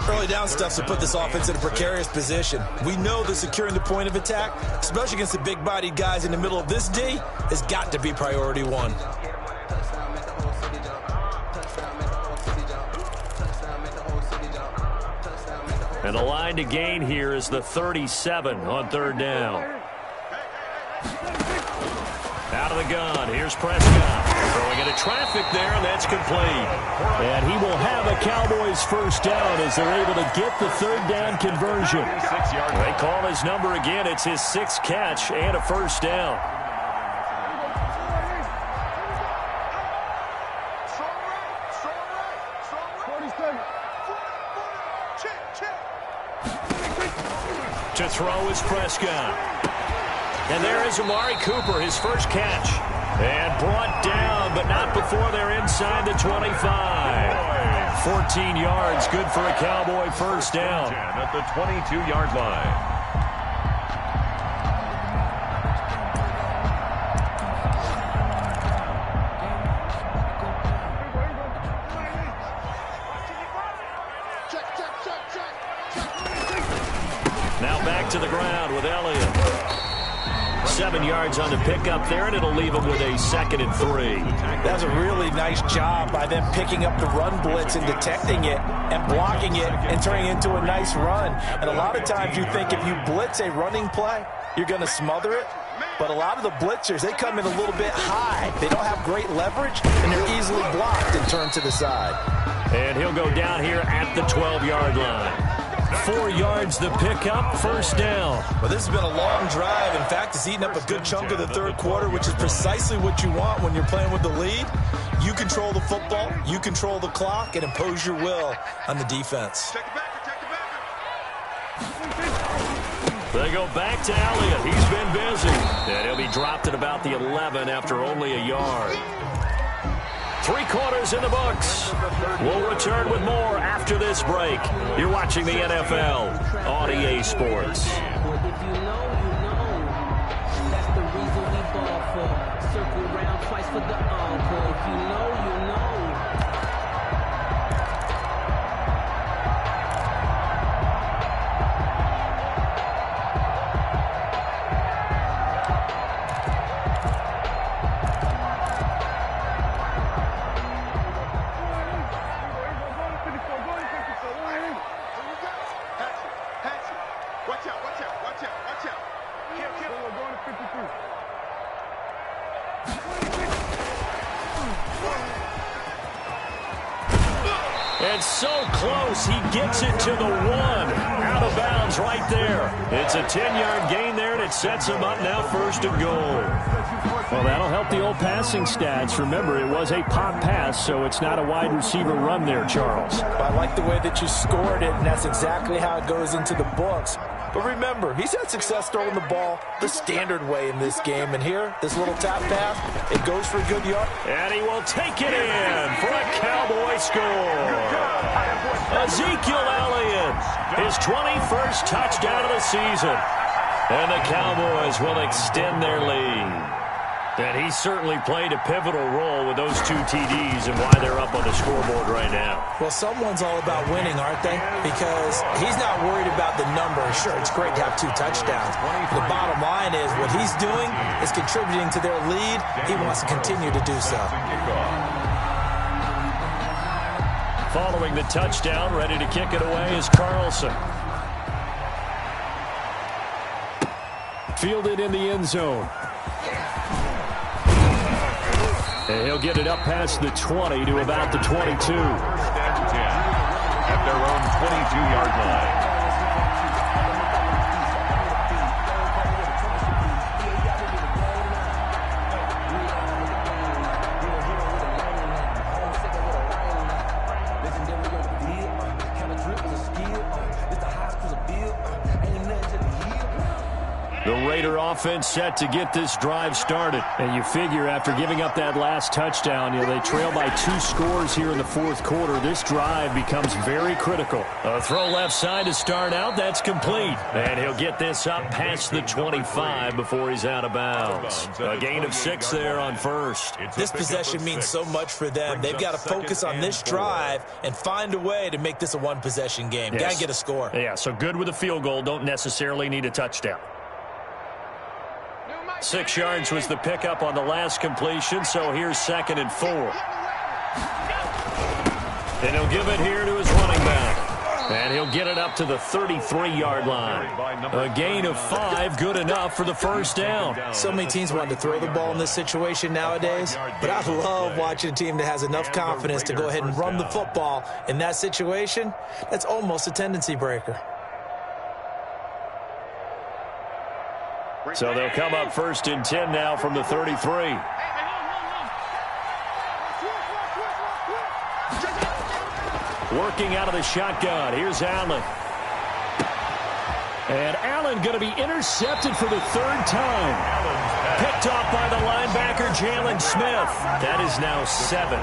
Early down stuff to put this offense in a precarious position. We know that securing the point of attack, especially against the big-bodied guys in the middle of this D, has got to be priority 1. And the line to gain here is the 37 on 3rd down. Out of the gun, here's Prescott. Throwing into traffic there, and that's complete. And he will have a Cowboys first down as they're able to get the 3rd down conversion. They call his number again. It's his 6th catch and a first down. To throw is Prescott. And there is Amari Cooper, his first catch. And brought down, but not before they're inside the 25. 14 yards, good for a Cowboy first down. At the 22-yard line. Now back to the ground with Elliott. 7 yards on the pickup there, and it'll leave him with a 2nd and 3. That's a really nice job by them picking up the run blitz and detecting it and blocking it and turning it into a nice run. And a lot of times you think if you blitz a running play, you're going to smother it. But a lot of the blitzers, they come in a little bit high. They don't have great leverage, and they're easily blocked and turned to the side. And he'll go down here at the 12-yard line. 4 yards the pickup, first down. Well, this has been a long drive. In fact, it's eaten up a good chunk of the third quarter, which is precisely what you want when you're playing with the lead. You control the football, you control the clock, and impose your will on the defense. They go back to Elliott. He's been busy. And he'll be dropped at about the 11 after only a yard. 3 quarters in the books. We'll return with more after this break. You're watching the NFL on EA Sports. If you know, you know. That's the reason we ball for. Circle round twice for the encore. If you know, you know. And so close, he gets it to the 1. Out of bounds right there. It's a 10-yard gain there, and it sets him up now 1st and goal. Well, that'll help the old passing stats. Remember, it was a pop pass, so it's not a wide receiver run there, Charles. I like the way that you scored it, and that's exactly how it goes into the books. But remember, he's had success throwing the ball the standard way in this game. And here, this little tap pass, it goes for a good yard. And he will take it in for a Cowboy score. Ezekiel Elliott, his 21st touchdown of the season. And the Cowboys will extend their lead. And he certainly played a pivotal role with those 2 TDs and why they're up on the scoreboard right now. Well, someone's all about winning, aren't they? Because he's not worried about the number. Sure, it's great to have 2 touchdowns. The bottom line is what he's doing is contributing to their lead. He wants to continue to do so. Following the touchdown, ready to kick it away is Carlson. Fielded in the end zone. And he'll get it up past the 20 to about the 22. At their own 22-yard line. The Raider offense set to get this drive started. And you figure after giving up that last touchdown, they trail by 2 scores here in the 4th quarter. This drive becomes very critical. A throw left side to start out. That's complete. And he'll get this up past the 25 before he's out of bounds. A gain of 6 there on 1st. This possession means so much for them. They've got to focus on this drive and find a way to make this a 1-possession game. Yes. Got to get a score. Yeah, so good with a field goal. Don't necessarily need a touchdown. 6 yards was the pickup on the last completion, so here's 2nd and 4. And he'll give it here to his running back. And he'll get it up to the 33-yard line. A gain of 5, good enough for the 1st down. So many teams want to throw the ball in this situation nowadays, but I love watching a team that has enough confidence to go ahead and run the football in that situation. That's almost a tendency breaker. So they'll come up 1st and 10 now from the 33. Working out of the shotgun. Here's Allen. And Allen going to be intercepted for the 3rd time. Picked off by the linebacker, Jalen Smith. That is now 7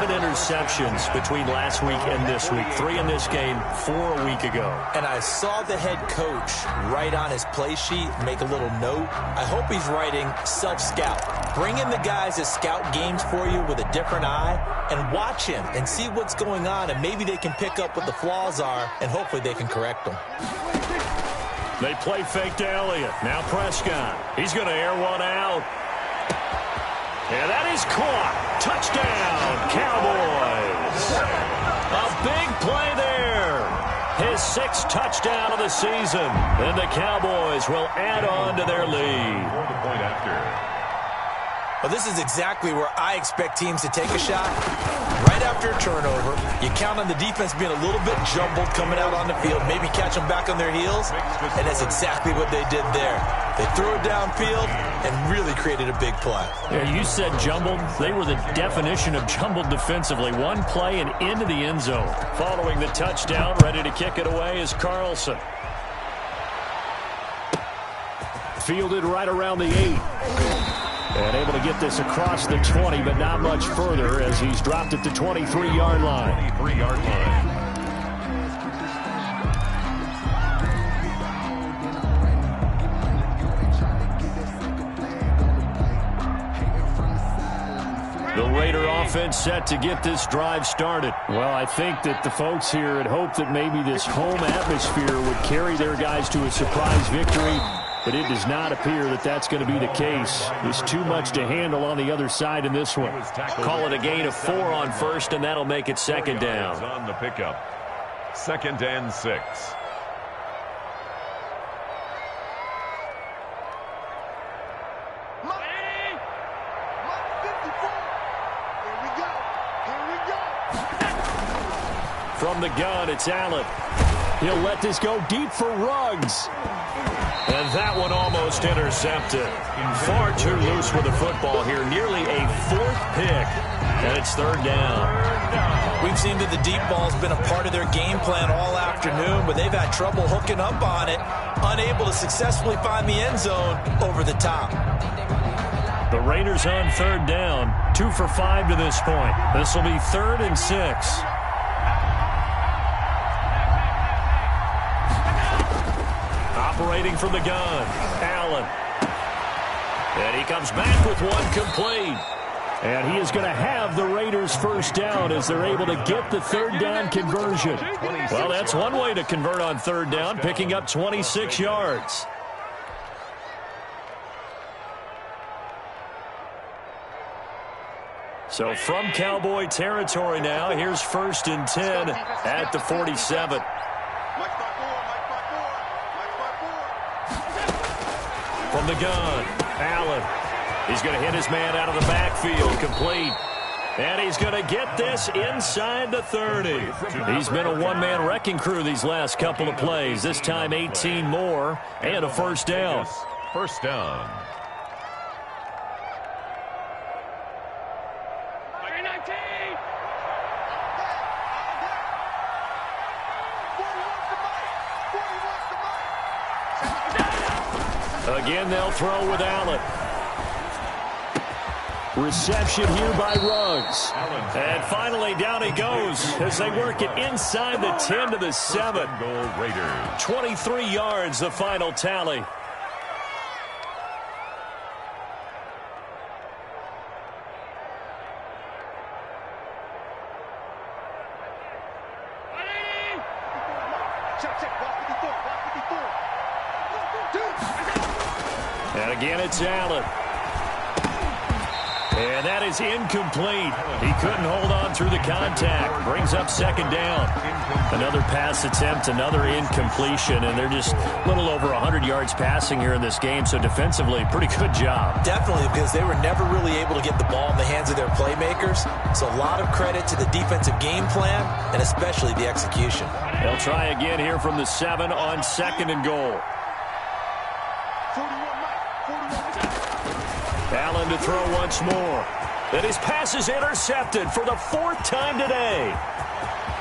interceptions between last week and this week. 3 in this game, 4 a week ago. And I saw the head coach write on his play sheet, make a little note. I hope he's writing self-scout. Bring in the guys that scout games for you with a different eye and watch him and see what's going on, and maybe they can pick up what the flaws are, and hopefully they can correct them. They play fake to Elliott. Now Prescott. He's going to air one out. And that is caught. Touchdown, Cowboys. A big play there. His 6th touchdown of the season. And the Cowboys will add on to their lead. For the point after. Well, this is exactly where I expect teams to take a shot. Right after a turnover, you count on the defense being a little bit jumbled coming out on the field, maybe catch them back on their heels, and that's exactly what they did there. They threw it downfield and really created a big play. Yeah, you said jumbled. They were the definition of jumbled defensively. One play and into the end zone. Following the touchdown, ready to kick it away is Carlson. Fielded right around the 8. And able to get this across the 20, but not much further as he's dropped at the 23-yard line. 23-yard line. The Raider offense set to get this drive started. Well, I think that the folks here had hoped that maybe this home atmosphere would carry their guys to a surprise victory, but it does not appear that that's going to be the case. There's too much to handle on the other side in this one. Call it a gain of 4 on first, and that'll make it second down. On the pickup. 2nd and 6. From the gun, it's Allen. He'll let this go deep for Ruggs. And that one almost intercepted. Far too loose with the football here. Nearly a 4th pick. And it's 3rd down. We've seen that the deep ball's been a part of their game plan all afternoon, but they've had trouble hooking up on it, unable to successfully find the end zone over the top. The Raiders on 3rd down. 2 for 5 to this point. This will be 3rd and 6. Operating from the gun, Allen. And he comes back with one complete. And he is going to have the Raiders first down as they're able to get the 3rd down conversion. Well, that's one way to convert on 3rd down, picking up 26 yards. So from Cowboy territory now, here's 1st and 10 at the 47. From the gun, Allen. He's going to hit his man out of the backfield, complete. And he's going to get this inside the 30. He's been a one-man wrecking crew these last couple of plays. This time 18 more and a first down. First down. Again, they'll throw with Allen. Reception here by Ruggs. And finally, down he goes as they work it inside the 10 to the 7. Goal Raiders. 23 yards, the final tally. And again, it's Allen. And that is incomplete. He couldn't hold on through the contact. Brings up 2nd down. Another pass attempt, another incompletion, and they're just a little over 100 yards passing here in this game, so defensively, pretty good job. Definitely, because they were never really able to get the ball in the hands of their playmakers, so a lot of credit to the defensive game plan, and especially the execution. They'll try again here from the 7 on 2nd and goal. Allen to throw once more. And his pass is intercepted for the 4th time today.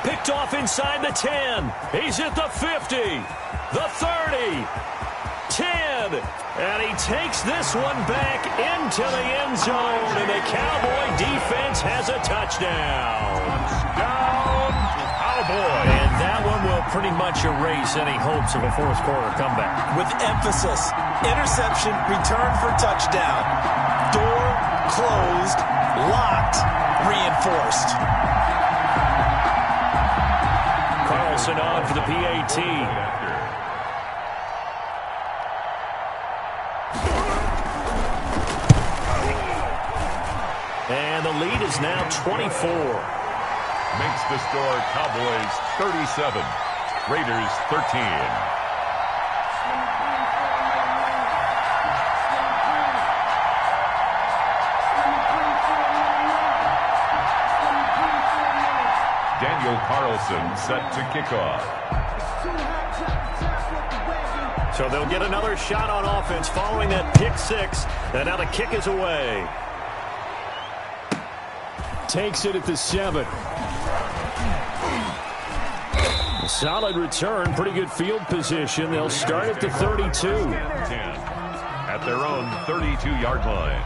Picked off inside the 10. He's at the 50, the 30, 10. And he takes this one back into the end zone. And the Cowboy defense has a touchdown. Touchdown, Cowboy. And that one will pretty much erase any hopes of a 4th quarter comeback. With emphasis, interception, return for touchdown. Door closed, locked, reinforced. Carlson on for the PAT. And the lead is now 24. Makes the score Cowboys 37, Raiders 13. Daniel Carlson set to kick off. So they'll get another shot on offense following that pick 6. And now the kick is away. Takes it at the 7. Solid return, pretty good field position. They'll start at the 32. 10 at their own 32-yard line.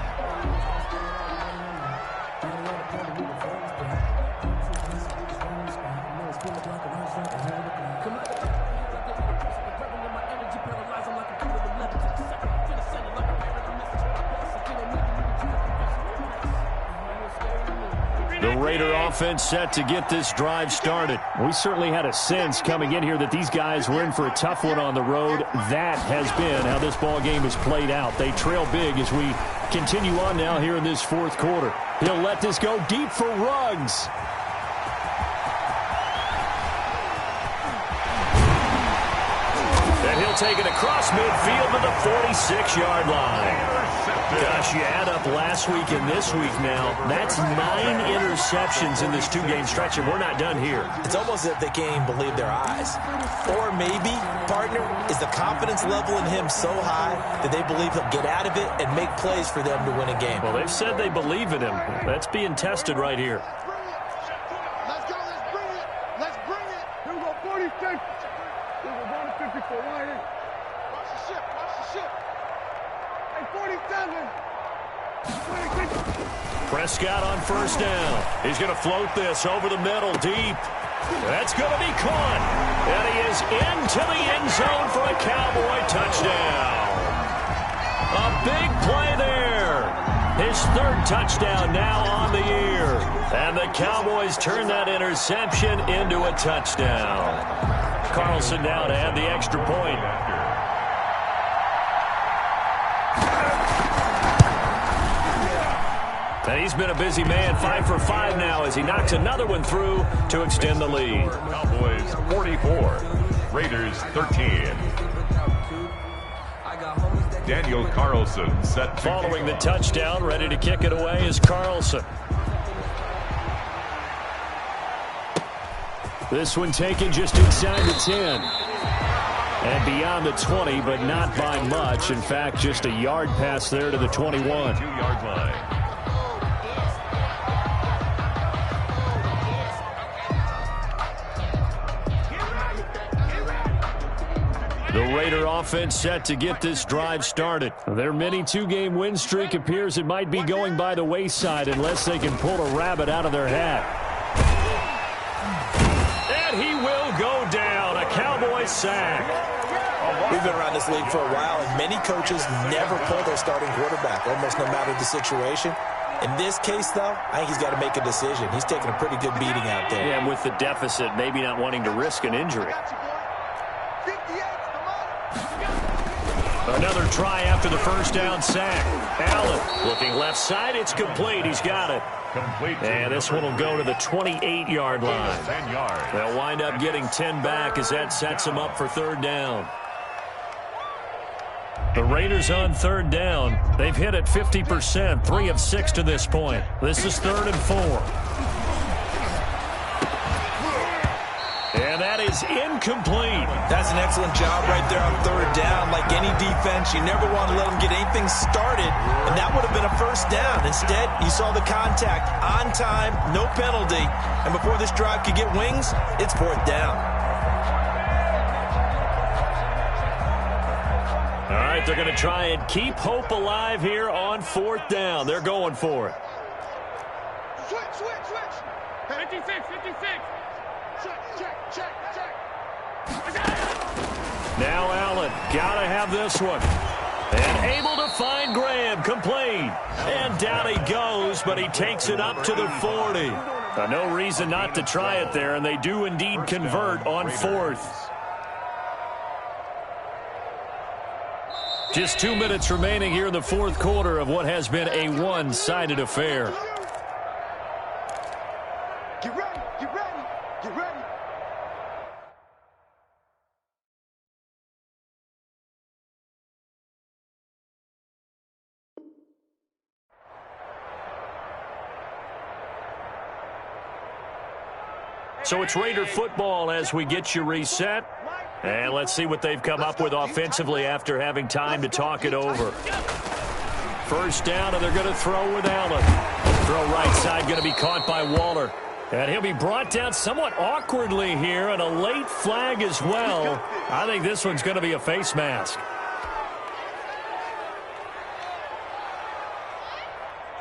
The Raider offense set to get this drive started. We certainly had a sense coming in here that these guys were in for a tough one on the road. That has been how this ball game has played out. They trail big as we continue on now here in this fourth quarter. He'll let this go deep for Ruggs. And he'll take it across midfield to the 46-yard line. Gosh, you add up last week and this week now, that's 9 interceptions in this two-game stretch, and we're not done here. It's almost as if they can't even believe their eyes. Or maybe, partner, is the confidence level in him so high that they believe he'll get out of it and make plays for them to win a game. Well, they've said they believe in him. That's being tested right here. Let's go, let's bring it. Let's bring it. Here we go, 46. Here we go, 54. Watch the ship, watch the ship. Hey, 47. Prescott on first down. He's going to float this over the middle, deep. That's going to be caught. And he is into the end zone for a Cowboy touchdown. A big play there. His third touchdown now on the year. And the Cowboys turn that interception into a touchdown. Carlson now to add the extra point. And he's been a busy man, 5 for 5 now as he knocks another one through to extend the lead. Cowboys 44, Raiders 13. Daniel Carlson set. Following the touchdown, ready to kick it away is Carlson. This one taken just inside the 10. And beyond the 20, but not by much. In fact, just a yard pass there to the 21. 2-yard line. The Raider offense set to get this drive started. Their mini two-game win streak appears it might be going by the wayside unless they can pull a rabbit out of their hat. And he will go down. A Cowboy sack. We've been around this league for a while, and many coaches never pull their starting quarterback, almost no matter the situation. In this case, though, I think he's got to make a decision. He's taking a pretty good beating out there. Yeah, and with the deficit, maybe not wanting to risk an injury. Another try after the first down sack. Allen looking left side. It's complete. He's got it. Complete. And this one will go to the 28-yard line. 10 yards. They'll wind up getting 10 back as that sets them up for third down. The Raiders on third down. They've hit it 50%, 3 of 6 to this point. This is 3rd and 4. And that is incomplete. That's an excellent job right there on third down. Like any defense, you never want to let them get anything started, and that would have been a first down. Instead, you saw the contact on time, no penalty, and before this drive could get wings, it's 4th down. All right, they're going to try and keep hope alive here on 4th down. They're going for it. Switch. 56. Check. Now Allen, gotta have this one. And able to find Graham, complete. And down he goes, but he takes it up to the 40. No reason not to try it there, and they do indeed convert on 4th. Just 2 minutes remaining here in the fourth quarter of what has been a one-sided affair. Get ready. So it's Raider football as we get you reset. And let's see what they've come up with offensively after having time to talk it over. First down, and they're going to throw with Allen. Throw right side, going to be caught by Waller. And he'll be brought down somewhat awkwardly here, and a late flag as well. I think this one's going to be a face mask.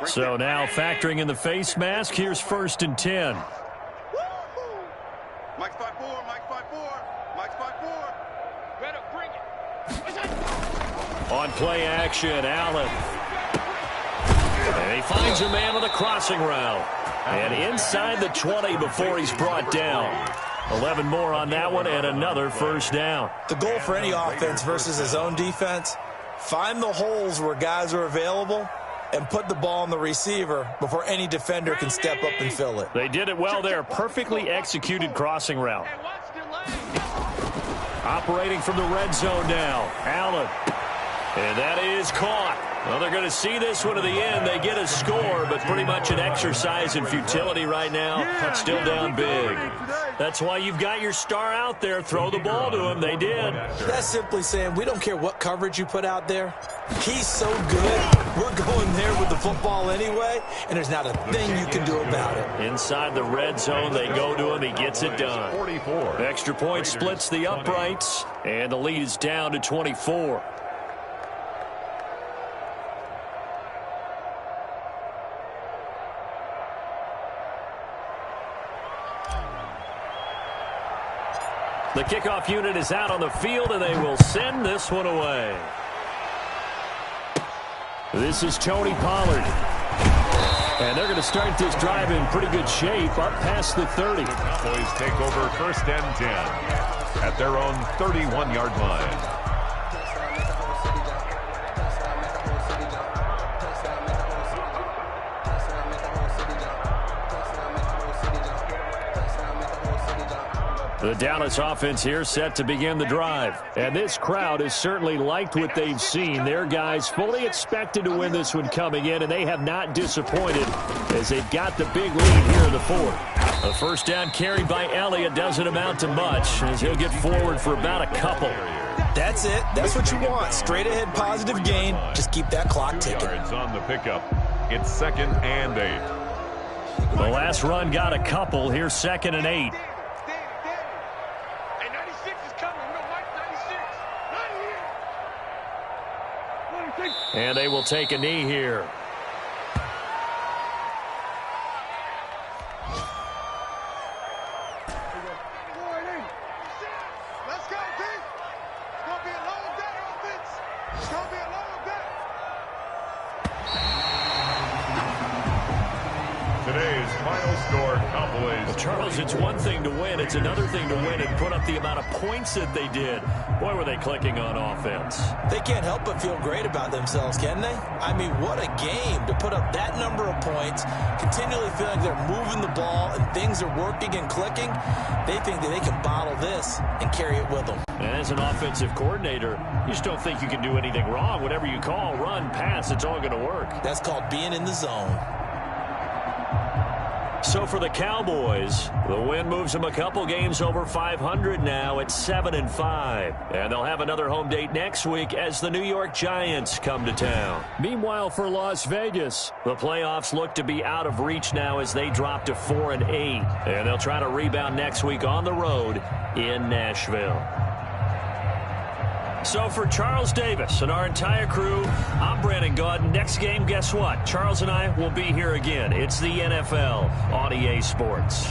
So now factoring in the face mask, here's 1st and 10. Mike's 5-4, Mike's 5-4, Mike's 5-4. Better bring it. On play action, Allen. And he finds a man on the crossing route. And inside the 20 before he's brought down. 11 more on that one and another 1st down. The goal for any offense versus his own defense, find the holes where guys are available and put the ball on the receiver before any defender can step up and fill it. They did it well there. Perfectly executed crossing route. Operating from the red zone now. Allen. And that is caught. Well, they're going to see this one to the end. They get a score, but pretty much an exercise in futility right now. Still down big. That's why you've got your star out there. Throw the ball to him. They did. That's simply saying we don't care what coverage you put out there. He's so good. We're going there with the football anyway, and there's not a thing you can do about it. Inside the red zone, they go to him. He gets it done. 44. Extra point splits the uprights, and the lead is down to 24. The kickoff unit is out on the field, and they will send this one away. This is Tony Pollard. And they're going to start this drive in pretty good shape, up past the 30. The Cowboys take over 1st and 10 at their own 31-yard line. The Dallas offense here set to begin the drive. And this crowd has certainly liked what they've seen. Their guys fully expected to win this one coming in, and they have not disappointed as they've got the big lead here in the 4th. A 1st down carry by Elliott doesn't amount to much as he'll get forward for about a couple. That's it. That's what you want. Straight ahead positive gain. Just keep that clock ticking. Yards on the pickup. It's 2nd and 8. The last run got a couple. Here's 2nd and 8. And they will take a knee here. Let's go, D. It's going to be a long day, offense. It's going to be a long day. Today's final score, Cowboys. Well, Charles, it's one thing to win. It's another thing to win and put up the amount of points that they did. Boy, were they clicking on offense. They can't help but feel great about themselves, can they? I mean, what a game to put up that number of points, continually feeling like they're moving the ball and things are working and clicking. They think that they can bottle this and carry it with them. And as an offensive coordinator, you just don't think you can do anything wrong. Whatever you call, run, pass, it's all going to work. That's called being in the zone. So for the Cowboys, the win moves them a couple games over 500 now at 7-5. And they'll have another home date next week as the New York Giants come to town. Meanwhile, for Las Vegas, the playoffs look to be out of reach now as they drop to 4-8. And they'll try to rebound next week on the road in Nashville. So for Charles Davis and our entire crew, I'm Brandon Gaudin. Next game, guess what? Charles and I will be here again. It's the NFL on EA Sports.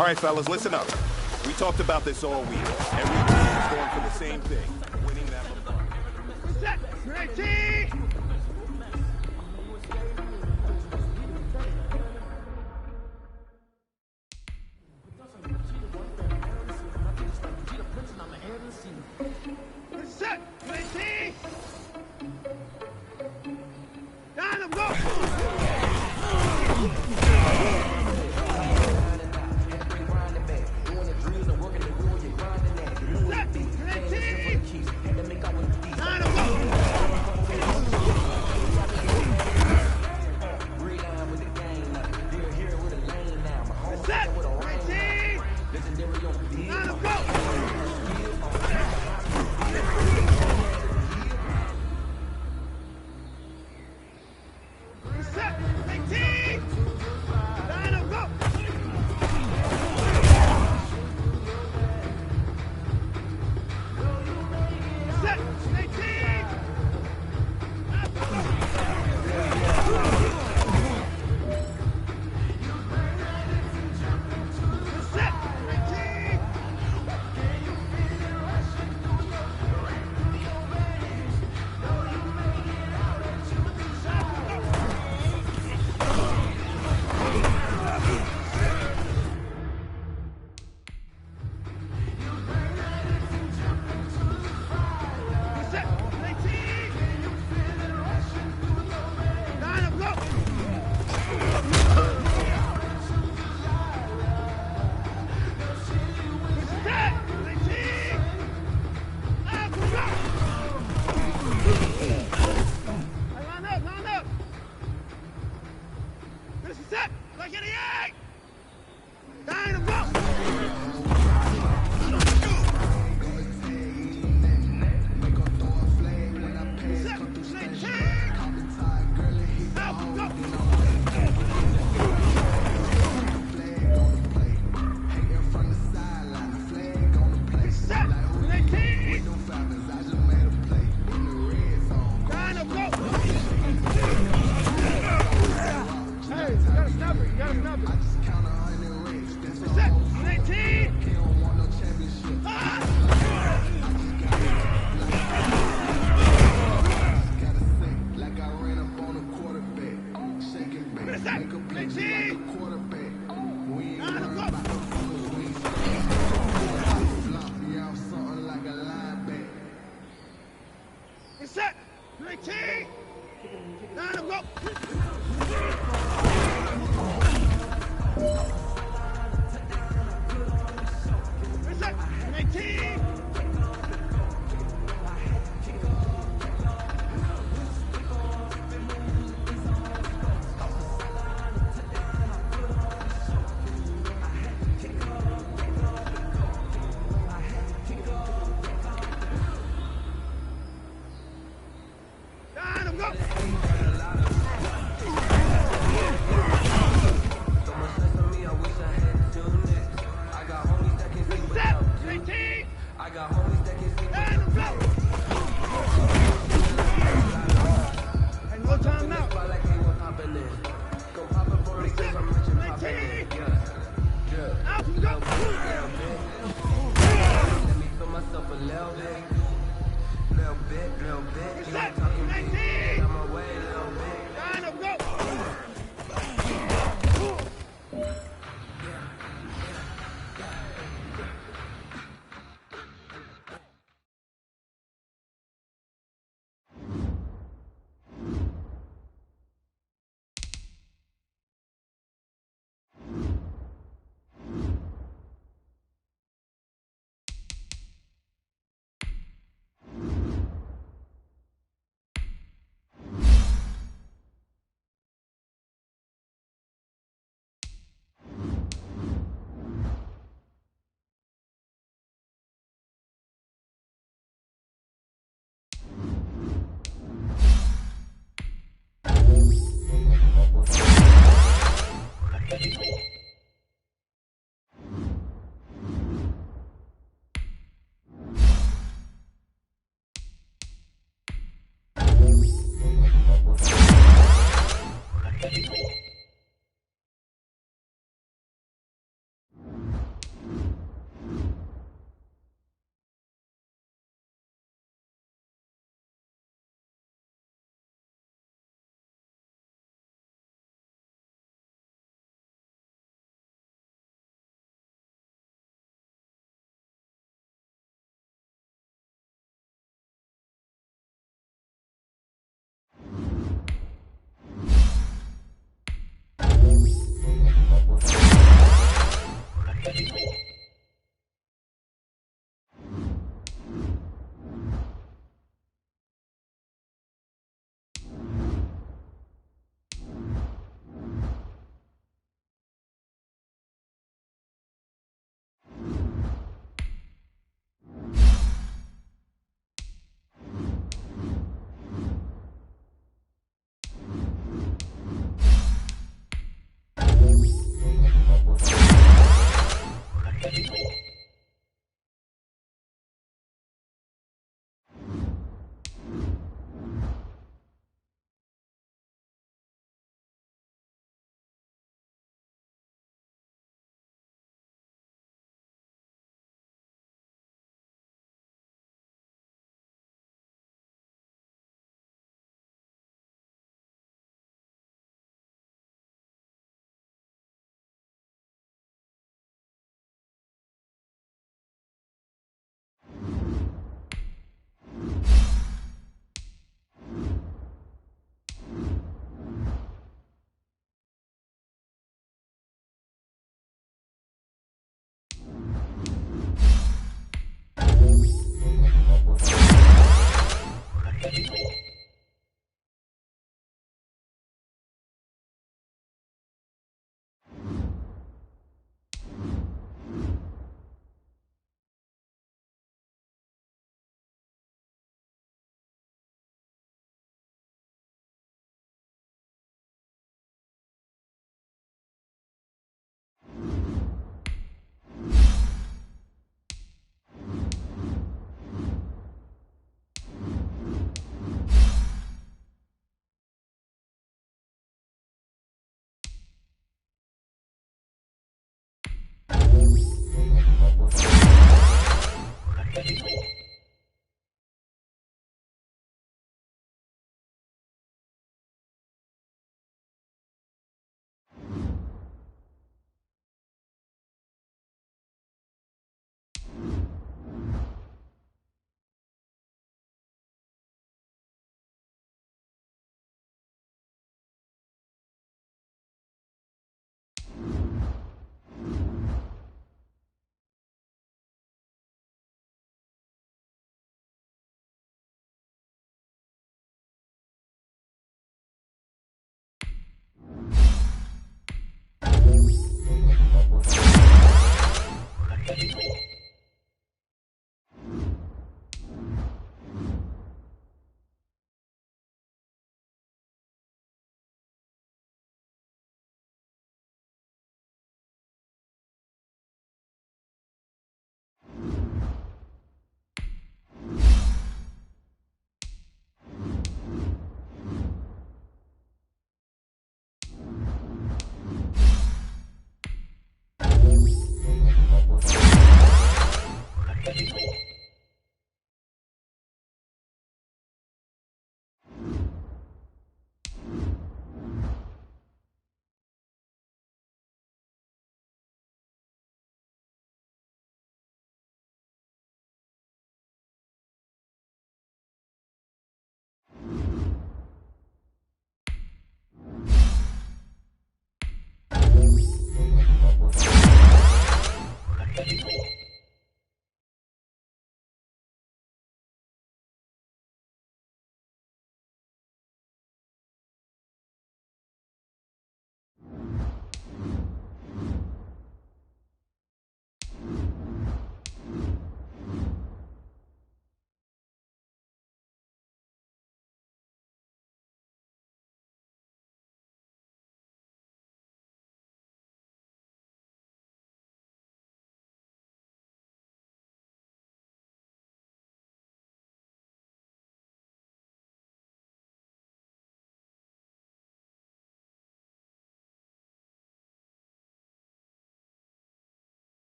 All right, fellas, listen up. We talked about this all week. Every team is going for the same thing, winning that one. Set! Ready! Set! Ready! Down, go! Set. Like 88. Dynamo. Set. 19. Dynamo. Set. 19.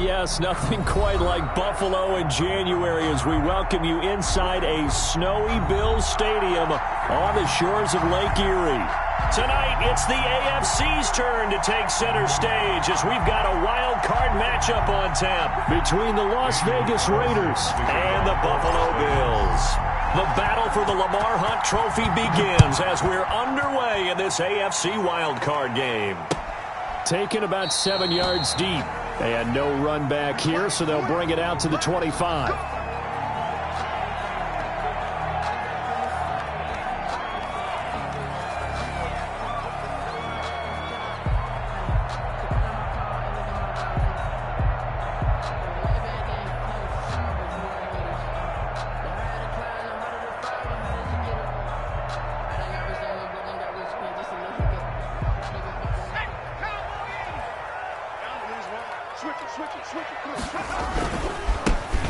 Yes, nothing quite like Buffalo in January as we welcome you inside a snowy Bills Stadium on the shores of Lake Erie. Tonight, it's the AFC's turn to take center stage as we've got a wild card matchup on tap between the Las Vegas Raiders and the Buffalo Bills. The battle for the Lamar Hunt Trophy begins as we're underway in this AFC wild card game. Taken about 7 yards deep. And no run back here, so they'll bring it out to the 25.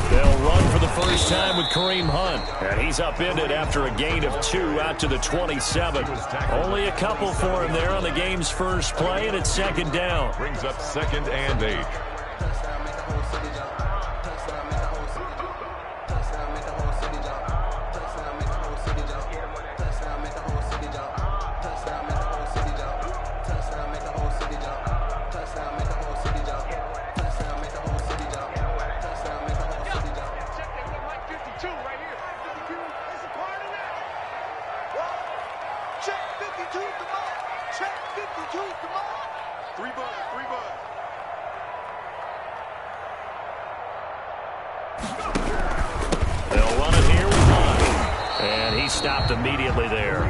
They'll run for the first time with Kareem Hunt. And he's upended after a gain of 2 out to the 27. Only a couple for him there on the game's first play, and it's second down. Brings up 2nd and 8. They'll run it here with Hunt. And he stopped immediately there.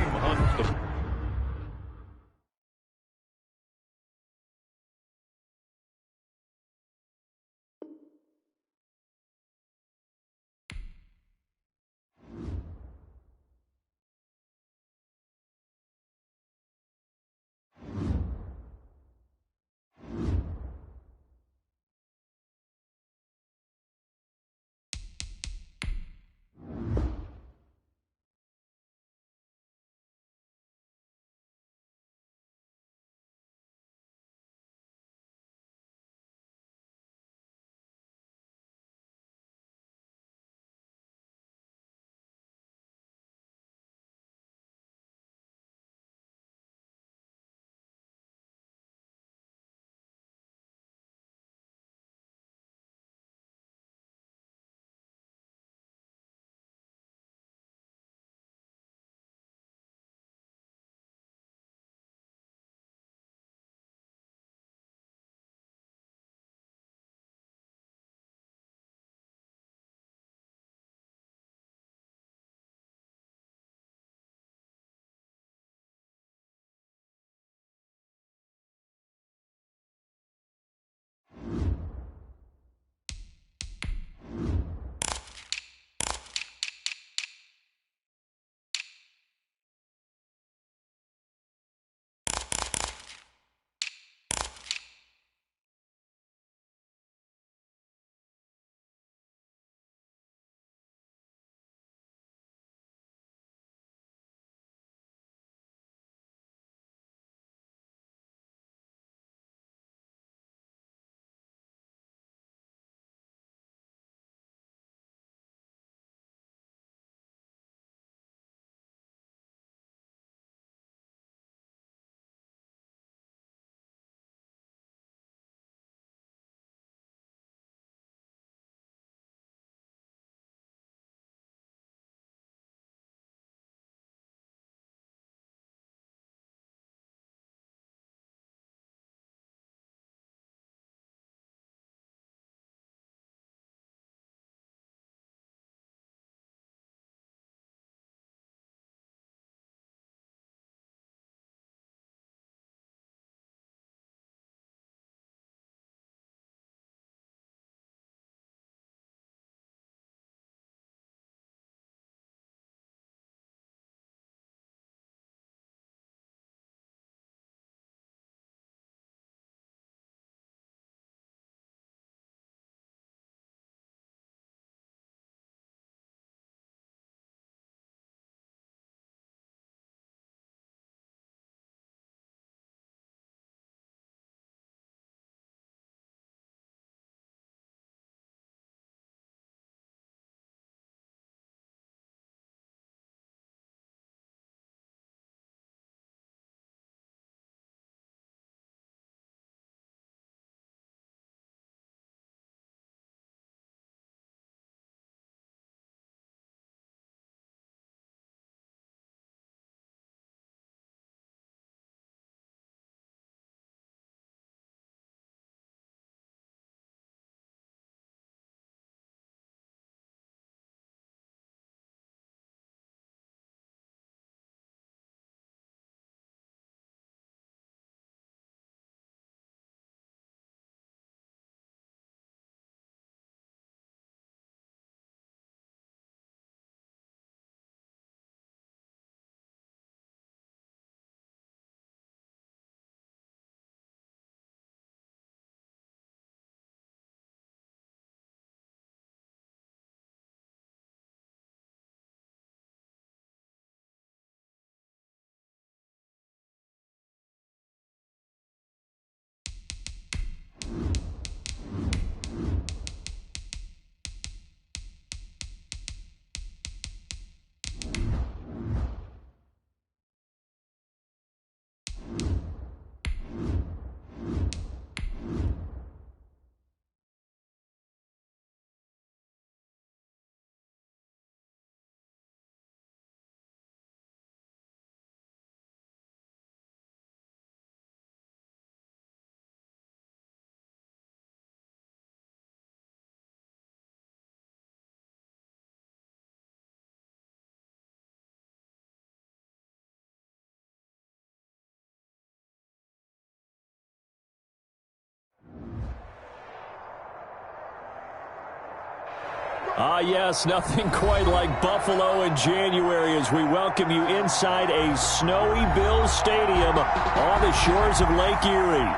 Yes, nothing quite like Buffalo in January as we welcome you inside a snowy Bills Stadium on the shores of Lake Erie.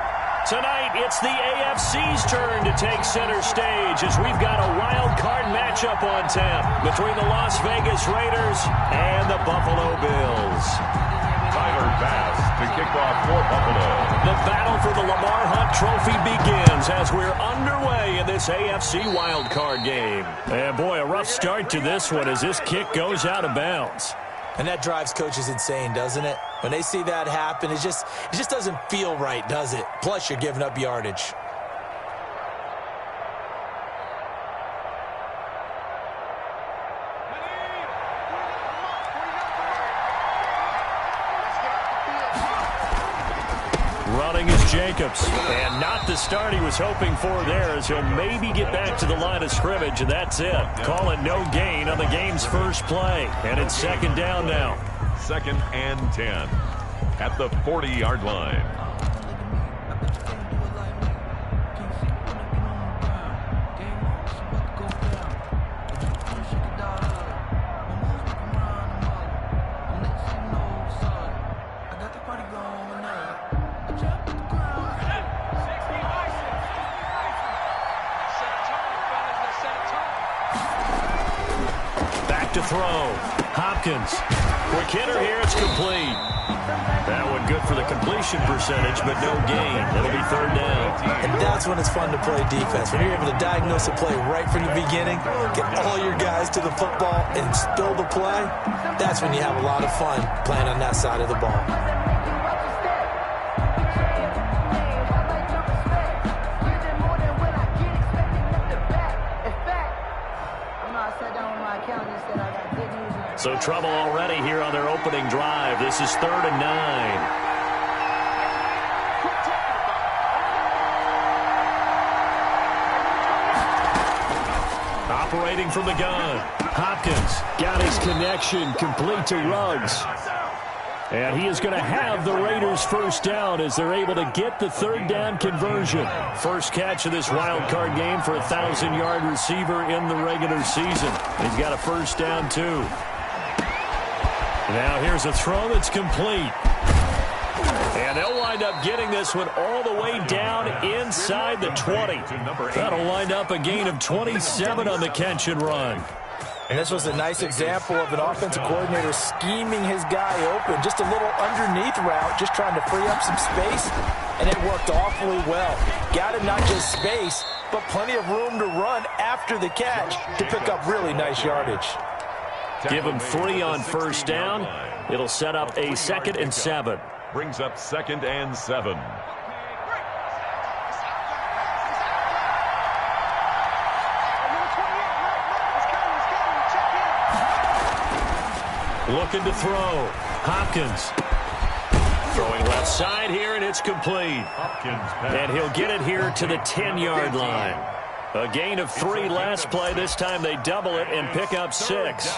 Tonight, it's the AFC's turn to take center stage as we've got a wild card matchup on tap between the Las Vegas Raiders and the Buffalo Bills. Tyler Bass to kick off for Buffalo. The battle for the Lamar Hunt Trophy begins as we're underway in this AFC wildcard game. And boy, a rough start to this one as this kick goes out of bounds. And that drives coaches insane, doesn't it? When they see that happen, it just doesn't feel right, does it? Plus, you're giving up yardage. Running is Jacobs, and not the start he was hoping for there as he'll maybe get back to the line of scrimmage, and that's it. Call it no gain on the game's first play, and it's second down now. 2nd and 10 at the 40-yard line. To throw. Hopkins. Quick hitter here. It's complete. That one good for the completion percentage, but no gain. It'll be third down. And that's when it's fun to play defense. When you're able to diagnose a play right from the beginning, get all your guys to the football, and spill the play, that's when you have a lot of fun playing on that side of the ball. So trouble already here on their opening drive. This is 3rd and 9. Operating from the gun. Hopkins got his connection complete to Ruggs. And he is going to have the Raiders first down as they're able to get the third down conversion. First catch of this wild card game for a 1,000-yard receiver in the regular season. He's got a first down, too. Now here's a throw that's complete. And they'll wind up getting this one all the way down inside the 20. That'll wind up a gain of 27 on the catch and run. And this was a nice example of an offensive coordinator scheming his guy open. Just a little underneath route, just trying to free up some space. And it worked awfully well. Got him not just space, but plenty of room to run after the catch to pick up really nice yardage. Give him 3 on first down. It'll set up a 2nd and 7. Brings up 2nd and 7. Looking to throw. Hopkins. Throwing left side here, and it's complete. And he'll get it here to the 10-yard line. A gain of 3 last play. This time they double it and pick up 6.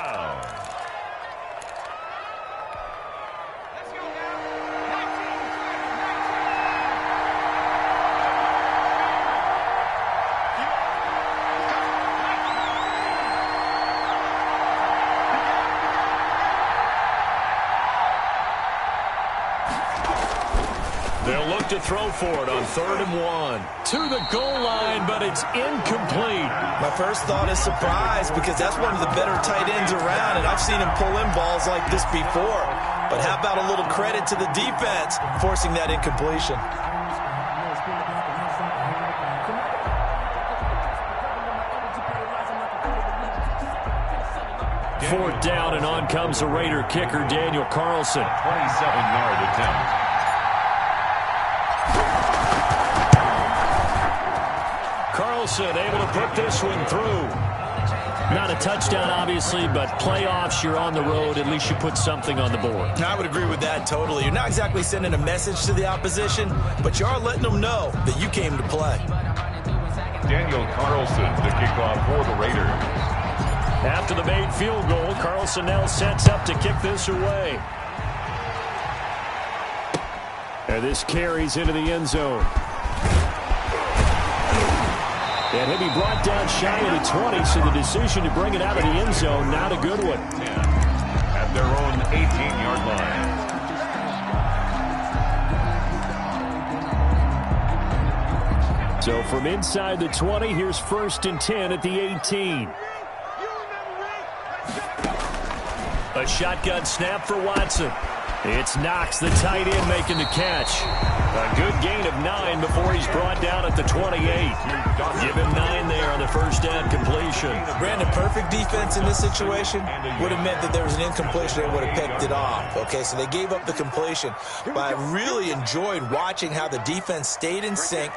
They'll look to throw for it on 3rd and 1. To the goal line, but it's incomplete. My first thought is surprise because that's one of the better tight ends around, and I've seen him pull in balls like this before. But how about a little credit to the defense forcing that incompletion? Fourth down, and on comes the Raider kicker, Daniel Carlson. 27-yard attempt. Carlson able to put this one through. Not a touchdown, obviously, but playoffs, you're on the road. At least you put something on the board. I would agree with that totally. You're not exactly sending a message to the opposition, but you are letting them know that you came to play. Daniel Carlson to kick off for the Raiders. After the made field goal, Carlson now sets up to kick this away. And this carries into the end zone. And he'll be brought down shy of the 20, so the decision to bring it out of the end zone, not a good one. At their own 18-yard line. So from inside the 20, here's 1st and 10 at the 18. A shotgun snap for Watson. It's Knox, the tight end, making the catch. A good gain of 9 before he's brought down at the 28. Give him 9 there on the first down completion. Brandon, perfect defense in this situation would have meant that there was an incompletion. They would have picked it off. Okay, so they gave up the completion. But I really enjoyed watching how the defense stayed in sync,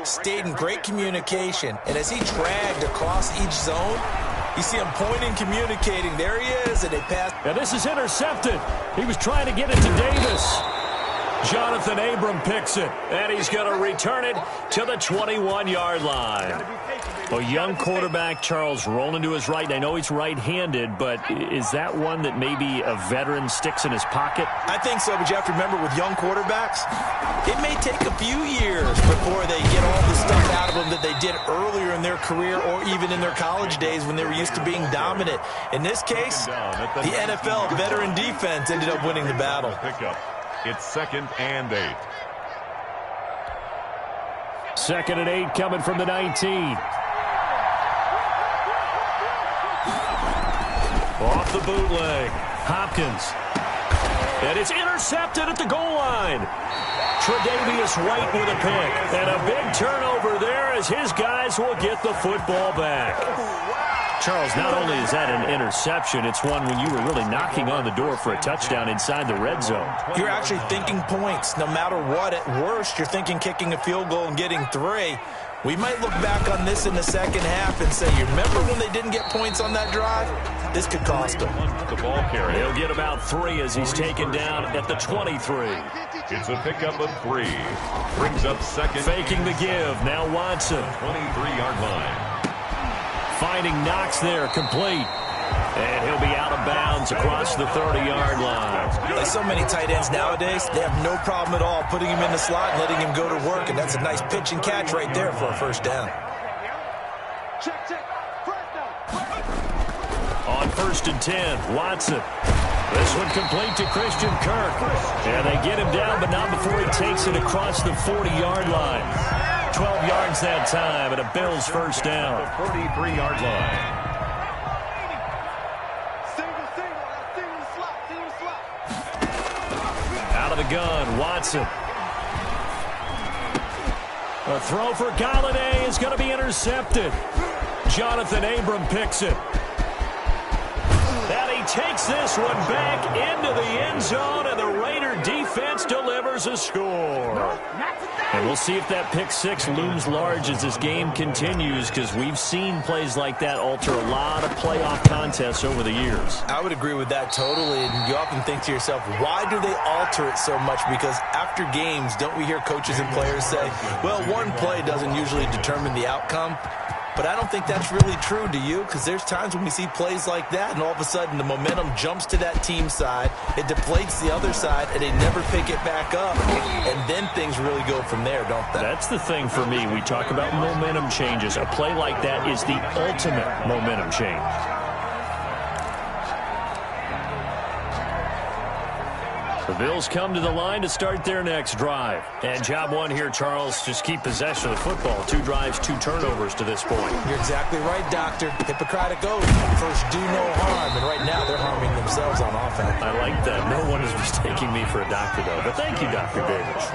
stayed in great communication, and as he dragged across each zone, you see him pointing, communicating. There he is, and they passed. And this is intercepted. He was trying to get it to Davis. Jonathan Abram picks it, and he's going to return it to the 21-yard line. A young quarterback, Charles, rolling to his right. I know he's right-handed, but is that one that maybe a veteran sticks in his pocket? I think so, but you have to remember with young quarterbacks, it may take a few years before they get all the stuff out of them that they did earlier in their career or even in their college days when they were used to being dominant. In this case, the NFL veteran defense ended up winning the battle. It's 2nd and 8. 2nd and 8 coming from the 19. Off the bootleg. Hopkins. And it's intercepted at the goal line. Str8BumBashin's White with a pick. And a big turnover there as his guys will get the football back. Charles, not only is that an interception, it's one when you were really knocking on the door for a touchdown inside the red zone. You're actually thinking points. No matter what, at worst, you're thinking kicking a field goal and getting 3. We might look back on this in the second half and say, you remember when they didn't get points on that drive? This could cost them. The ball carrier. He'll get about 3 as he's taken down at the 23. It's a pickup of 3. Brings up 2nd. Faking the give. Now Watson. 23-yard line. Finding Knox there, complete. And he'll be out of bounds across the 30-yard line. Like so many tight ends nowadays, they have no problem at all putting him in the slot and letting him go to work, and that's a nice pitch and catch right there for a first down. On 1st and 10, Watson. This one complete to Christian Kirk. And they get him down, but not before he takes it across the 40-yard line. 12 yards that time, and a Bills first down. The 43-yard line. Out of the gun, Watson. A throw for Galladay is going to be intercepted. Jonathan Abram picks it. And he takes this one back into the end zone, and the Raider defense delivers a score. And we'll see if that pick 6 looms large as this game continues, because we've seen plays like that alter a lot of playoff contests over the years. I would agree with that totally, and you often think to yourself, why do they alter it so much? Because after games, don't we hear coaches and players say, well, one play doesn't usually determine the outcome? But I don't think that's really true, do you? Because there's times when we see plays like that, and all of a sudden the momentum jumps to that team side, it deflates the other side, and they never pick it back up. And then things really go from there, don't they? That's the thing for me. We talk about momentum changes. A play like that is the ultimate momentum change. The Bills come to the line to start their next drive. And job one here, Charles, just keep possession of the football. 2 drives, 2 turnovers to this point. You're exactly right, Doctor. Hippocratic oath. First, do no harm. And right now, they're harming themselves on offense. I like that. No one is mistaking me for a doctor, though. But thank you, Dr. Davis.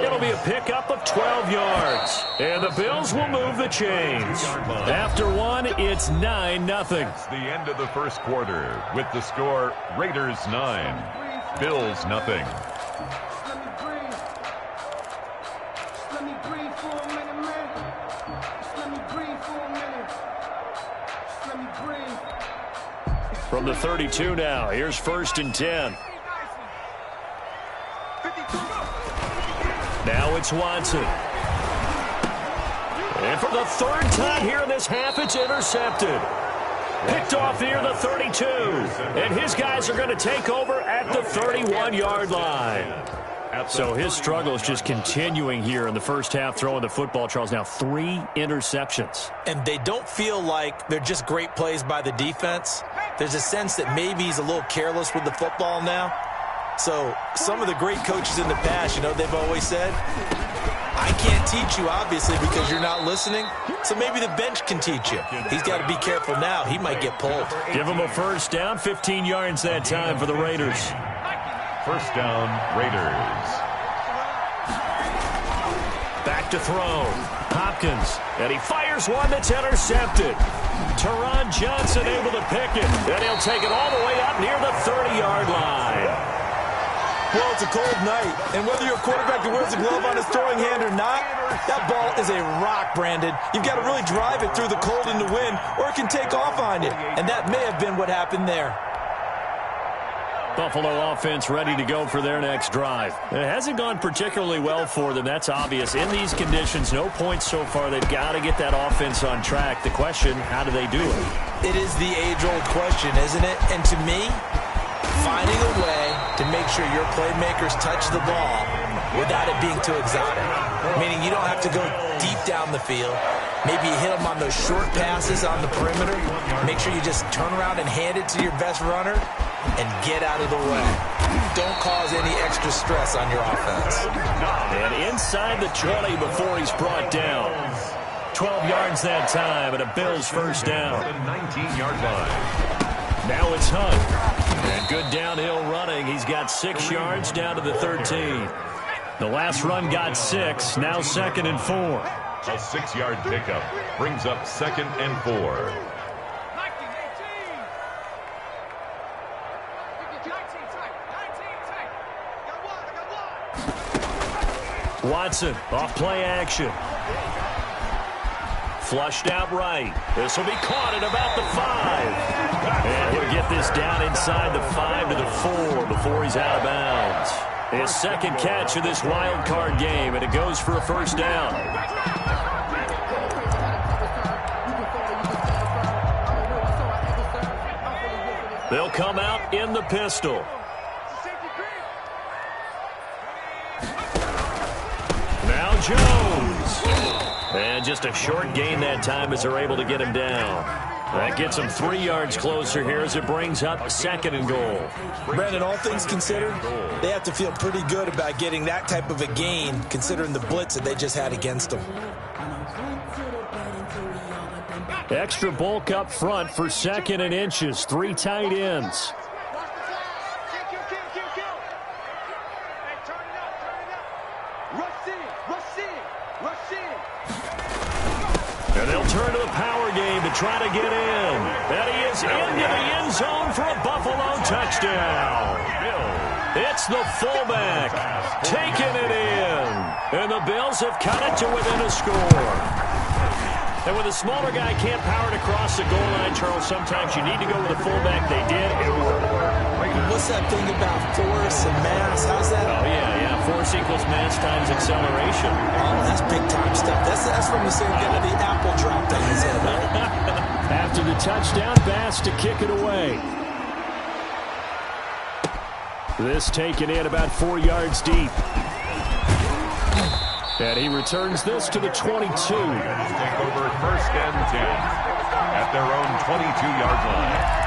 It'll be a pickup of 12 yards. And the Bills will move the chains. After one, it's 9-0. It's the end of the first quarter with the score Raiders 9. Bills nothing. Let me breathe. Just let me breathe for a minute, man. Just let me breathe for a minute. Just let me breathe. From the 32 now, here's 1st and 10. Now it's Watson. And for the 3rd time here in this half, it's intercepted. Picked off near the 32. And his guys are going to take over at the 31-yard line. So his struggle is just continuing here in the first half, throwing the football, Charles. Now 3 interceptions. And they don't feel like they're just great plays by the defense. There's a sense that maybe he's a little careless with the football now. So some of the great coaches in the past, you know, they've always said, I can't teach you, obviously, because you're not listening. So maybe the bench can teach you. He's got to be careful now. He might get pulled. Give him a first down, 15 yards that time for the Raiders. First down, Raiders. Back to throw. Hopkins, and he fires one that's intercepted. Teron Johnson able to pick it, and he'll take it all the way up near the 30-yard line. Well, it's a cold night, and whether you're a quarterback that wears a glove on his throwing hand or not, that ball is a rock, Brandon. You've got to really drive it through the cold and the wind, or it can take off on you, and that may have been what happened there. Buffalo offense ready to go for their next drive. It hasn't gone particularly well for them. That's obvious. In these conditions, no points so far. They've got to get that offense on track. The question, how do they do it? It is the age-old question, isn't it? And to me, finding a way to make sure your playmakers touch the ball without it being too exotic. Meaning you don't have to go deep down the field. Maybe you hit them on those short passes on the perimeter. Make sure you just turn around and hand it to your best runner and get out of the way. Don't cause any extra stress on your offense. And inside the 20 before he's brought down. 12 yards that time, and a Bills first down. The 19-yard line. Now it's Hunt. And good downhill running. He's got 6 yards down to the 13. The last run got 6. Now 2nd and 4. A 6-yard pickup brings up 2nd and 4. Watson off play action. Flushed out right. This will be caught at about the 5. And he'll get this down inside the 5 to the 4 before he's out of bounds. His second catch of this wild card game, and it goes for a first down. They'll come out in the pistol. Now Jones. And just a short gain that time as they're able to get him down. That gets him 3 yards closer here as it brings up 2nd and goal. Brandon, all things considered, they have to feel pretty good about getting that type of a gain considering the blitz that they just had against them. Extra bulk up front for 2nd and inches. 3 tight ends. And they'll turn to the power game to try to get in. And he is into the end zone for a Buffalo touchdown. It's the fullback taking it in. And the Bills have cut it to within a score. And when the smaller guy can't power it across the goal line, Charles, sometimes you need to go with the fullback. They did. It worked. What's that thing about force and mass? How's that? Oh, yeah. Force equals mass times acceleration. Oh, that's big-time stuff. That's from the same guy the apple dropped on his head, right? After the touchdown, Bass to kick it away. This taken in about 4 yards deep. And he returns this to the 22. Take over 1st and 10 at their own 22-yard line.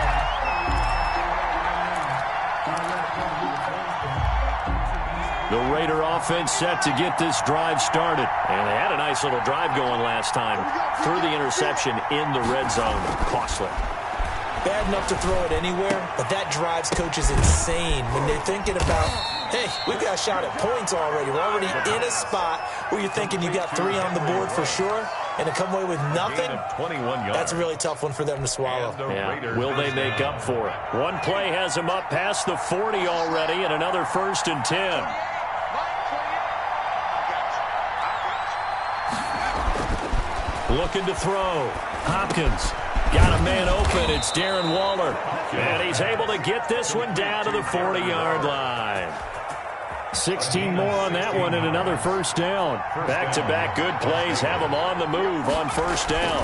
The Raider offense set to get this drive started. And they had a nice little drive going last time. Threw the interception in the red zone. Costly. Bad enough to throw it anywhere, but that drives coaches insane when they're thinking about, hey, we've got a shot at points already. We're already in a spot where you're thinking you got 3 on the board for sure, and to come away with nothing, that's a really tough one for them to swallow. Yeah. Will they make up for it? One play has them up past the 40 already, and another 1st and 10. Looking to throw. Hopkins got a man open. It's Darren Waller. And he's able to get this one down to the 40-yard line. 16 more on that one and another first down. Back-to-back good plays have them on the move on first down.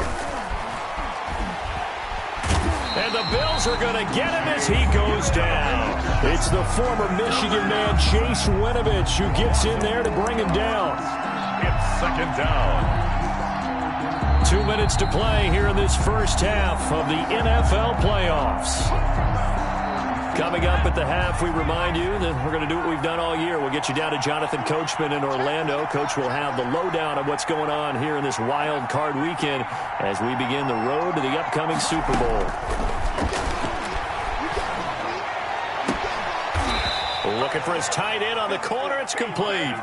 And the Bills are going to get him as he goes down. It's the former Michigan man, Chase Winovich, who gets in there to bring him down. It's second down. 2 minutes to play here in this first half of the NFL playoffs. Coming up at the half, we remind you that we're going to do what we've done all year. We'll get you down to Jonathan Coachman in Orlando. Coach will have the lowdown of what's going on here in this wild card weekend as we begin the road to the upcoming Super Bowl. Looking for his tight end on the corner. It's complete.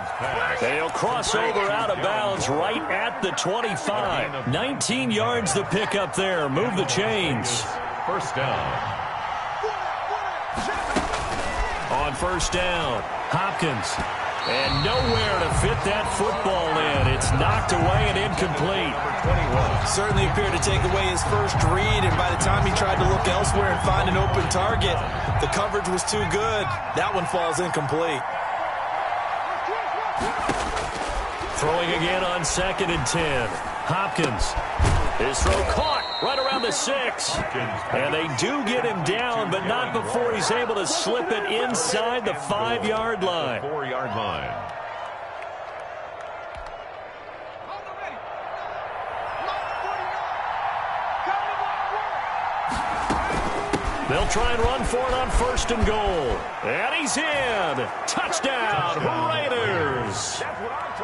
They'll cross over out of bounds right at the 25. 19 yards the pickup there. Move the chains. First down. On first down, Hopkins. And nowhere to fit that football in. It's knocked away and incomplete. Certainly appeared to take away his first read, and by the time he tried to look elsewhere and find an open target, the coverage was too good. That one falls incomplete. Throwing again on 2nd and 10. Hopkins. His throw caught right around the 6. And they do get him down, but not before he's able to slip it inside the 5-yard line. 4-yard line. They'll try and run for it on 1st and goal. And he's in. Touchdown, Raiders.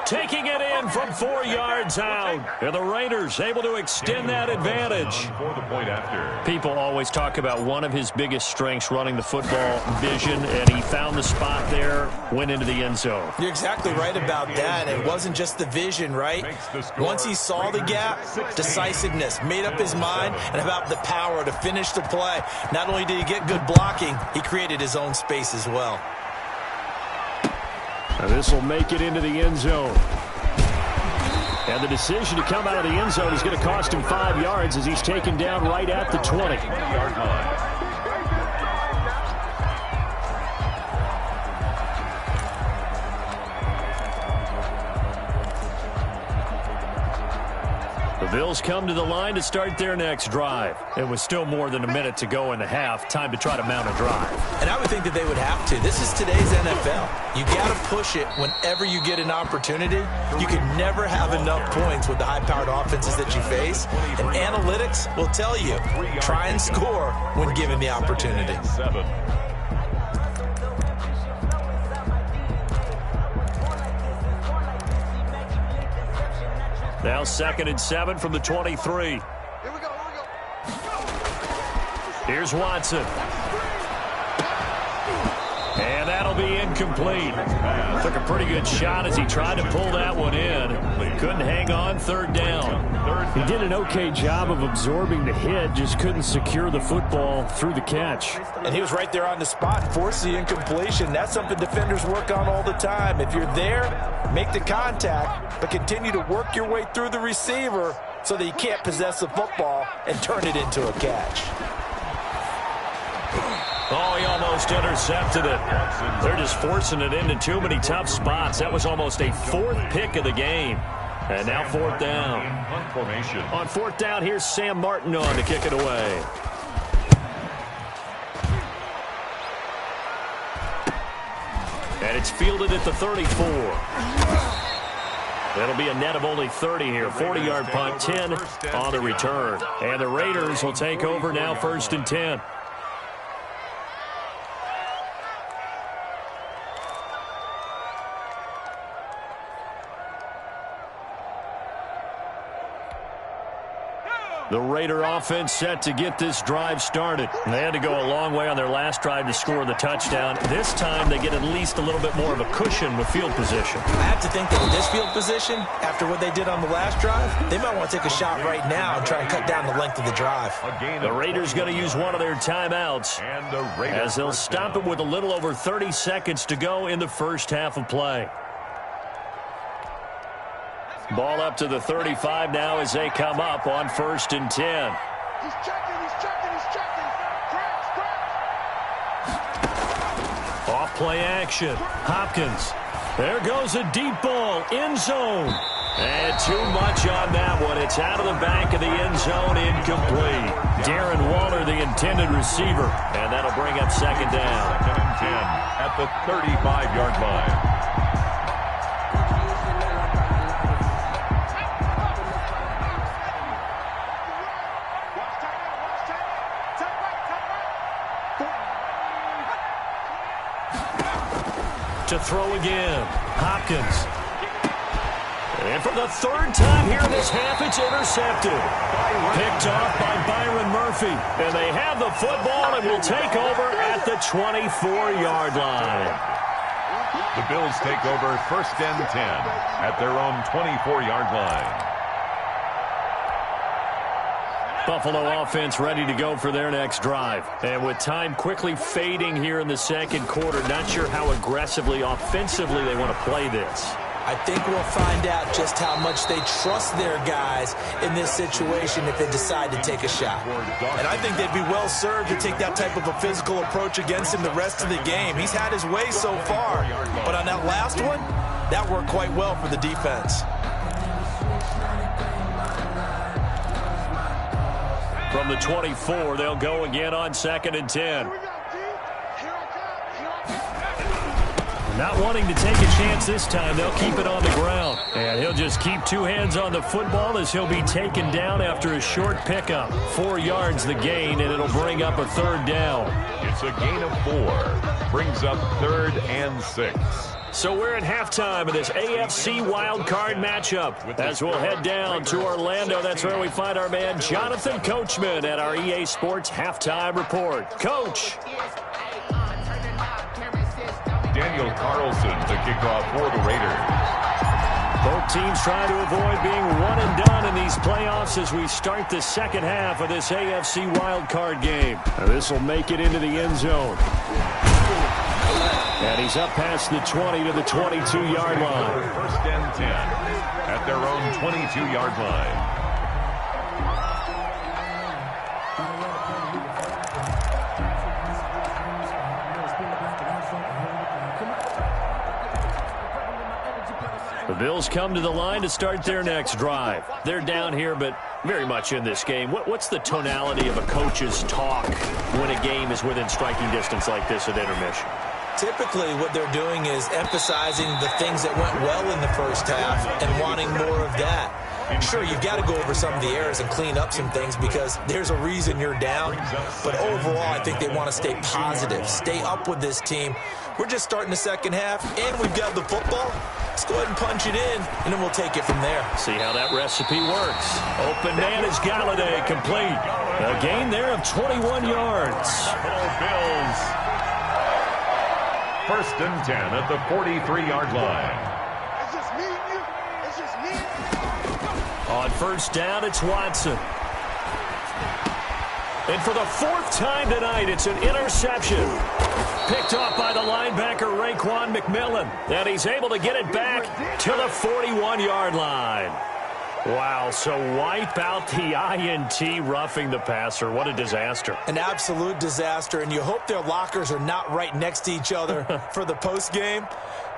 Taking it in from 4 yards out. And the Raiders able to extend that advantage. For the point after. People always talk about one of his biggest strengths, running the football, vision, and he found the spot there, went into the end zone. You're exactly right about that. It wasn't just the vision, right? Once he saw the gap, decisiveness, made up his mind, and about the power to finish the play. Not only did he get good blocking, he created his own space as well. Now this will make it into the end zone. And the decision to come out of the end zone is going to cost him 5 yards as he's taken down right at the 20. 20-yard line. The Bills come to the line to start their next drive. It was still more than a minute to go in the half. Time to try to mount a drive. And I would think that they would have to. This is today's NFL. You got to push it whenever you get an opportunity. You can never have enough points with the high-powered offenses that you face. And analytics will tell you, try and score when given the opportunity. 7. Now 2nd and 7 from the 23. Here we go. Here's Watson. And that'll be incomplete. Took a pretty good shot as he tried to pull that one in. Couldn't hang on. 3rd down. He did an okay job of absorbing the hit, just couldn't secure the football through the catch. And he was right there on the spot and forced the incompletion. That's something defenders work on all the time. If you're there, make the contact, but continue to work your way through the receiver so that you can't possess the football and turn it into a catch. Oh, he almost intercepted it. They're just forcing it into too many tough spots. That was almost a 4th pick of the game. And now 4th down. On 4th down, here's Sam Martin on to kick it away. And it's fielded at the 34. That'll be a net of only 30 here. 40-yard punt, 10 on the return. And the Raiders will take over now 1st and 10. The Raider offense set to get this drive started. They had to go a long way on their last drive to score the touchdown. This time they get at least a little bit more of a cushion with field position. I have to think that with this field position, after what they did on the last drive, they might want to take a shot right now and try and cut down the length of the drive. The Raiders going to use one of their timeouts as they'll stop it with a little over 30 seconds to go in the first half of play. Ball up to the 35 now as they come up on 1st and 10. He's checking. Off play action. Hopkins. There goes a deep ball. End zone. And too much on that one. It's out of the back of the end zone. Incomplete. Darren Waller, the intended receiver. And that'll bring up 2nd down. at the 35-yard line. To throw again, Hopkins. And for the third time here in this half, it's intercepted. Picked off by Byron Murphy. And they have the football and will take over at the 24-yard line. The Bills take over 1st and 10 at their own 24-yard line. Buffalo offense ready to go for their next drive. And with time quickly fading here in the second quarter, not sure how aggressively, offensively they want to play this. I think we'll find out just how much they trust their guys in this situation if they decide to take a shot. And I think they'd be well served to take that type of a physical approach against him the rest of the game. He's had his way so far, but on that last one, that worked quite well for the defense. From the 24, they'll go again on 2nd and 10. Not wanting to take a chance this time, they'll keep it on the ground. And he'll just keep two hands on the football as he'll be taken down after a short pickup. 4 yards the gain, and it'll bring up a 3rd down. It's a gain of 4. Brings up 3rd and 6. So we're at halftime of this AFC wildcard matchup. As we'll head down to Orlando, that's where we find our man Jonathan Coachman at our EA Sports Halftime Report. Coach. Daniel Carlson to kick off for the Raiders. Both teams trying to avoid being one and done in these playoffs as we start the second half of this AFC wildcard game. This will make it into the end zone. And he's up past the 20 to the 22-yard line. 1st and 10 at their own 22-yard line. The Bills come to the line to start their next drive. They're down here, but very much in this game. What's the tonality of a coach's talk when a game is within striking distance like this at intermission? Typically, what they're doing is emphasizing the things that went well in the first half and wanting more of that. Sure, you've got to go over some of the errors and clean up some things because there's a reason you're down. But overall, I think they want to stay positive, stay up with this team. We're just starting the second half, and we've got the football. Let's go ahead and punch it in, and then we'll take it from there. See how that recipe works. Open man is Galladay, complete. A gain there of 21 yards. Bills. 1st and 10 at the 43-yard line. It's just me and you. It's just me. On 1st down, it's Watson. And for the 4th time tonight, it's an interception. Picked off by the linebacker, Raekwon McMillan. And he's able to get it back to the 41-yard line. Wow, so wipe out the INT, roughing the passer. What a disaster. An absolute disaster, and you hope their lockers are not right next to each other for the postgame.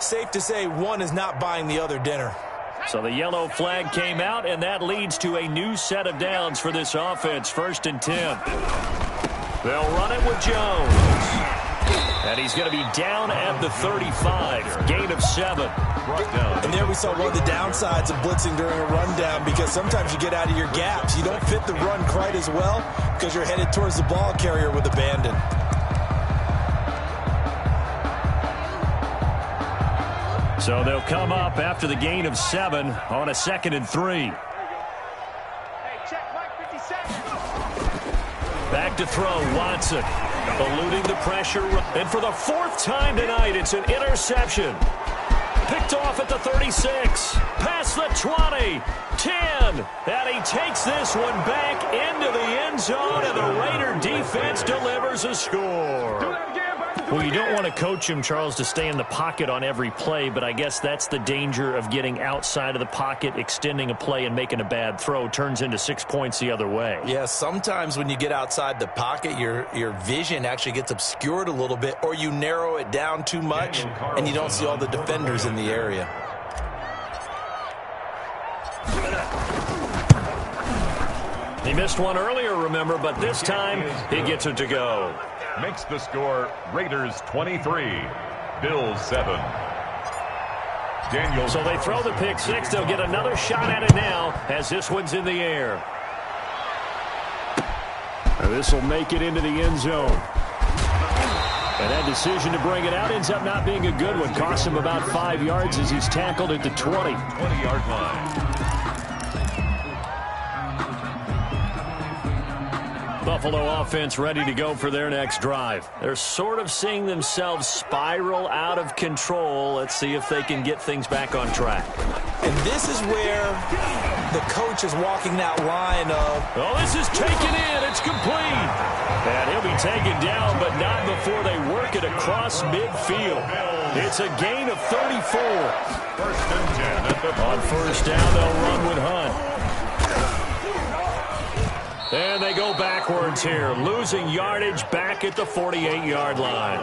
Safe to say one is not buying the other dinner. So the yellow flag came out, and that leads to a new set of downs for this offense. 1st and 10. They'll run it with Jones. And he's going to be down at the 35. Gain of 7. And there we saw one of the downsides of blitzing during a rundown because sometimes you get out of your gaps. You don't fit the run quite as well because you're headed towards the ball carrier with abandon. So they'll come up after the gain of 7 on a 2nd and 3. Back to throw, Watson. Eluding the pressure. And for the 4th time tonight, it's an interception. Picked off at the 36. Past the 20. 10. And he takes this one back into the end zone, and the Raider defense delivers a score. Well, you don't want to coach him, Charles, to stay in the pocket on every play, but I guess that's the danger of getting outside of the pocket, extending a play, and making a bad throw. Turns into 6 points the other way. Yeah, sometimes when you get outside the pocket, your vision actually gets obscured a little bit, or you narrow it down too much, and you don't see all the defenders in the area. He missed one earlier, remember, but this time he gets it to go. Makes the score Raiders 23, Bills 7. So they throw the pick six. They'll get another shot at it now as this one's in the air. And this will make it into the end zone. And that decision to bring it out ends up not being a good one. Costs him about 5 yards as he's tackled at the 20. 20-yard line. Buffalo offense ready to go for their next drive. They're sort of seeing themselves spiral out of control. Let's see if they can get things back on track. And this is where the coach is walking that line of... Oh, this is taken in. It's complete. And he'll be taken down, but not before they work it across midfield. It's a gain of 34. First and 10. On first down, they'll run with Hunt. And they go backwards here, losing yardage back at the 48-yard line.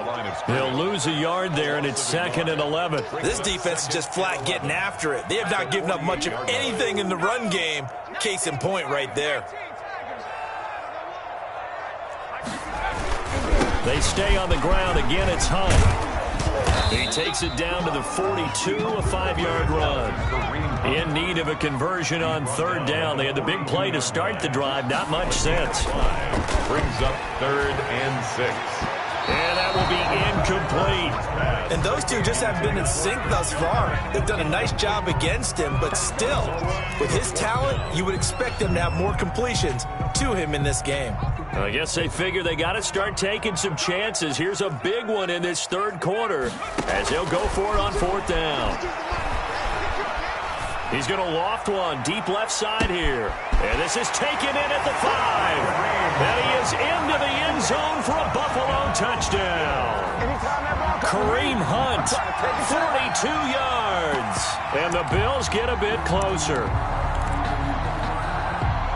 They'll lose a yard there, and it's 2nd and 11. This defense is just flat getting after it. They have not given up much of anything in the run game. Case in point right there. They stay on the ground. Again, it's Hunt. He takes it down to the 42, a 5-yard run. In need of a conversion on third down. They had the big play to start the drive. Not much sense. Brings up 3rd and 6. And that will be incomplete. And those two just haven't been in sync thus far. They've done a nice job against him, but still, with his talent, you would expect them to have more completions to him in this game. I guess they figure they got to start taking some chances. Here's a big one in this third quarter as they'll go for it on fourth down. He's going to loft one deep left side here. And this is taken in at the 5. And he is into the end zone for a Buffalo touchdown. Kareem Hunt, 42 yards. And the Bills get a bit closer.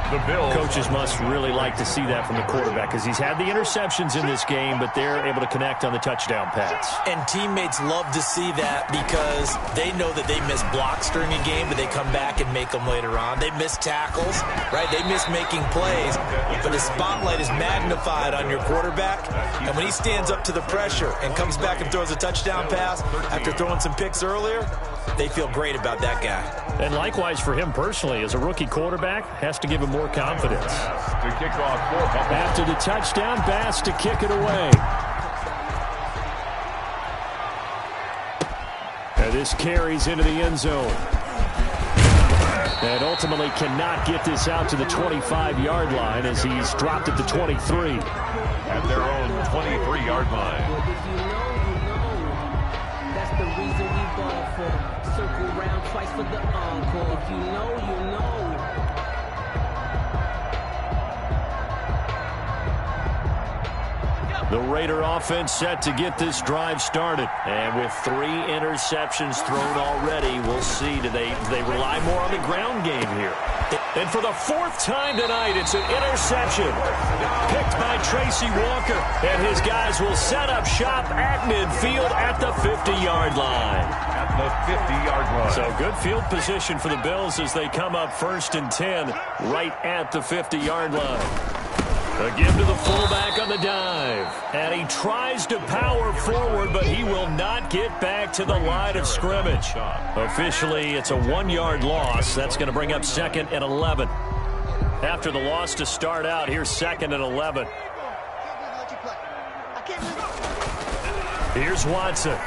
The Bills. Coaches must really like to see that from the quarterback because he's had the interceptions in this game, but they're able to connect on the touchdown pass. And teammates love to see that because they know that they miss blocks during a game, but they come back and make them later on. They miss tackles, right? They miss making plays, but the spotlight is magnified on your quarterback. And when he stands up to the pressure and comes back and throws a touchdown pass after throwing some picks earlier, they feel great about that guy. And likewise for him personally, as a rookie quarterback, has to give him more confidence. To kick off for Buffalo. After the touchdown, Bass to kick it away. And this carries into the end zone. And ultimately cannot get this out to the 25-yard line as he's dropped at the 23. At their own 23-yard line. That's the reason we ball for. Circle round twice for the encore. If you know, you know. The Raider offense set to get this drive started. And with 3 interceptions thrown already, we'll see. Do they rely more on the ground game here? And for the 4th time tonight, it's an interception. Picked by Tracy Walker. And his guys will set up shop at midfield at the 50-yard line. At the 50-yard line. So good field position for the Bills as they come up 1st and 10 right at the 50-yard line. A give to the fullback on the dive. And he tries to power forward, but he will not get back to the line of scrimmage. Officially, it's a 1-yard loss. That's going to bring up 2nd and 11. After the loss to start out, here's 2nd and 11. Here's Watson.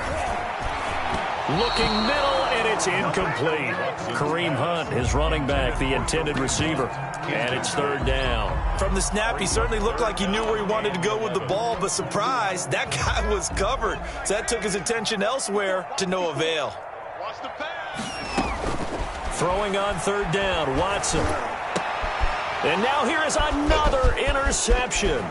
Looking middle, and it's incomplete. Kareem Hunt, his running back, the intended receiver. And it's 3rd down. From the snap, he certainly looked like he knew where he wanted to go with the ball, but surprise, that guy was covered. So that took his attention elsewhere to no avail. Throwing on 3rd down, Watson. And now here is another interception.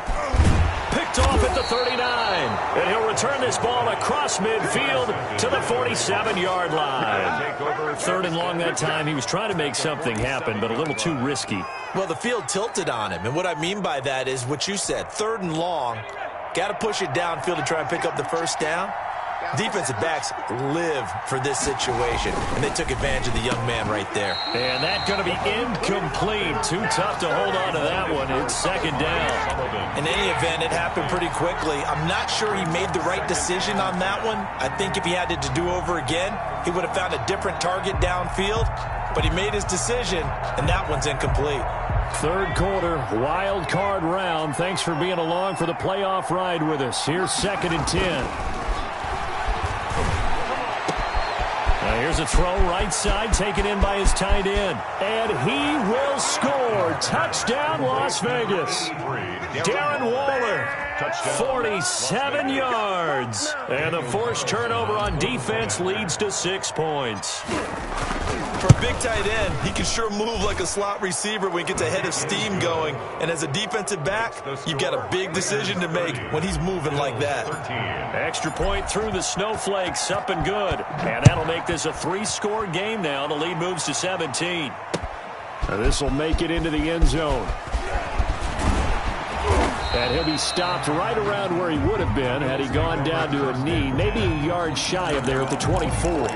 Picked off at the 39. And he'll return this ball across midfield to the 47-yard line. 3rd and long that time. He was trying to make something happen, but a little too risky. Well, the field tilted on him. And what I mean by that is what you said. 3rd and long. Got to push it downfield to try and pick up the 1st down. Defensive backs live for this situation, and they took advantage of the young man right there. And that's going to be incomplete. Too tough to hold on to that one. It's second down. In any event, it happened pretty quickly. I'm not sure he made the right decision on that one. I think if he had it to do over again, he would have found a different target downfield. But he made his decision, and that one's incomplete. Third quarter, wild card round. Thanks for being along for the playoff ride with us. Here's 2nd and 10. Now here's a throw right side, taken in by his tight end. And he will score. Touchdown, Las Vegas. Darren Waller, 47 yards. And the forced turnover on defense leads to 6 points. For a big tight end, he can sure move like a slot receiver when he gets a head of steam going. And as a defensive back, you've got a big decision to make when he's moving like that. Extra point through the snowflakes, up and good. And that'll make this a 3-score game now. The lead moves to 17. This will make it into the end zone. And he'll be stopped right around where he would have been had he gone down to a knee, maybe a yard shy of there at the 24.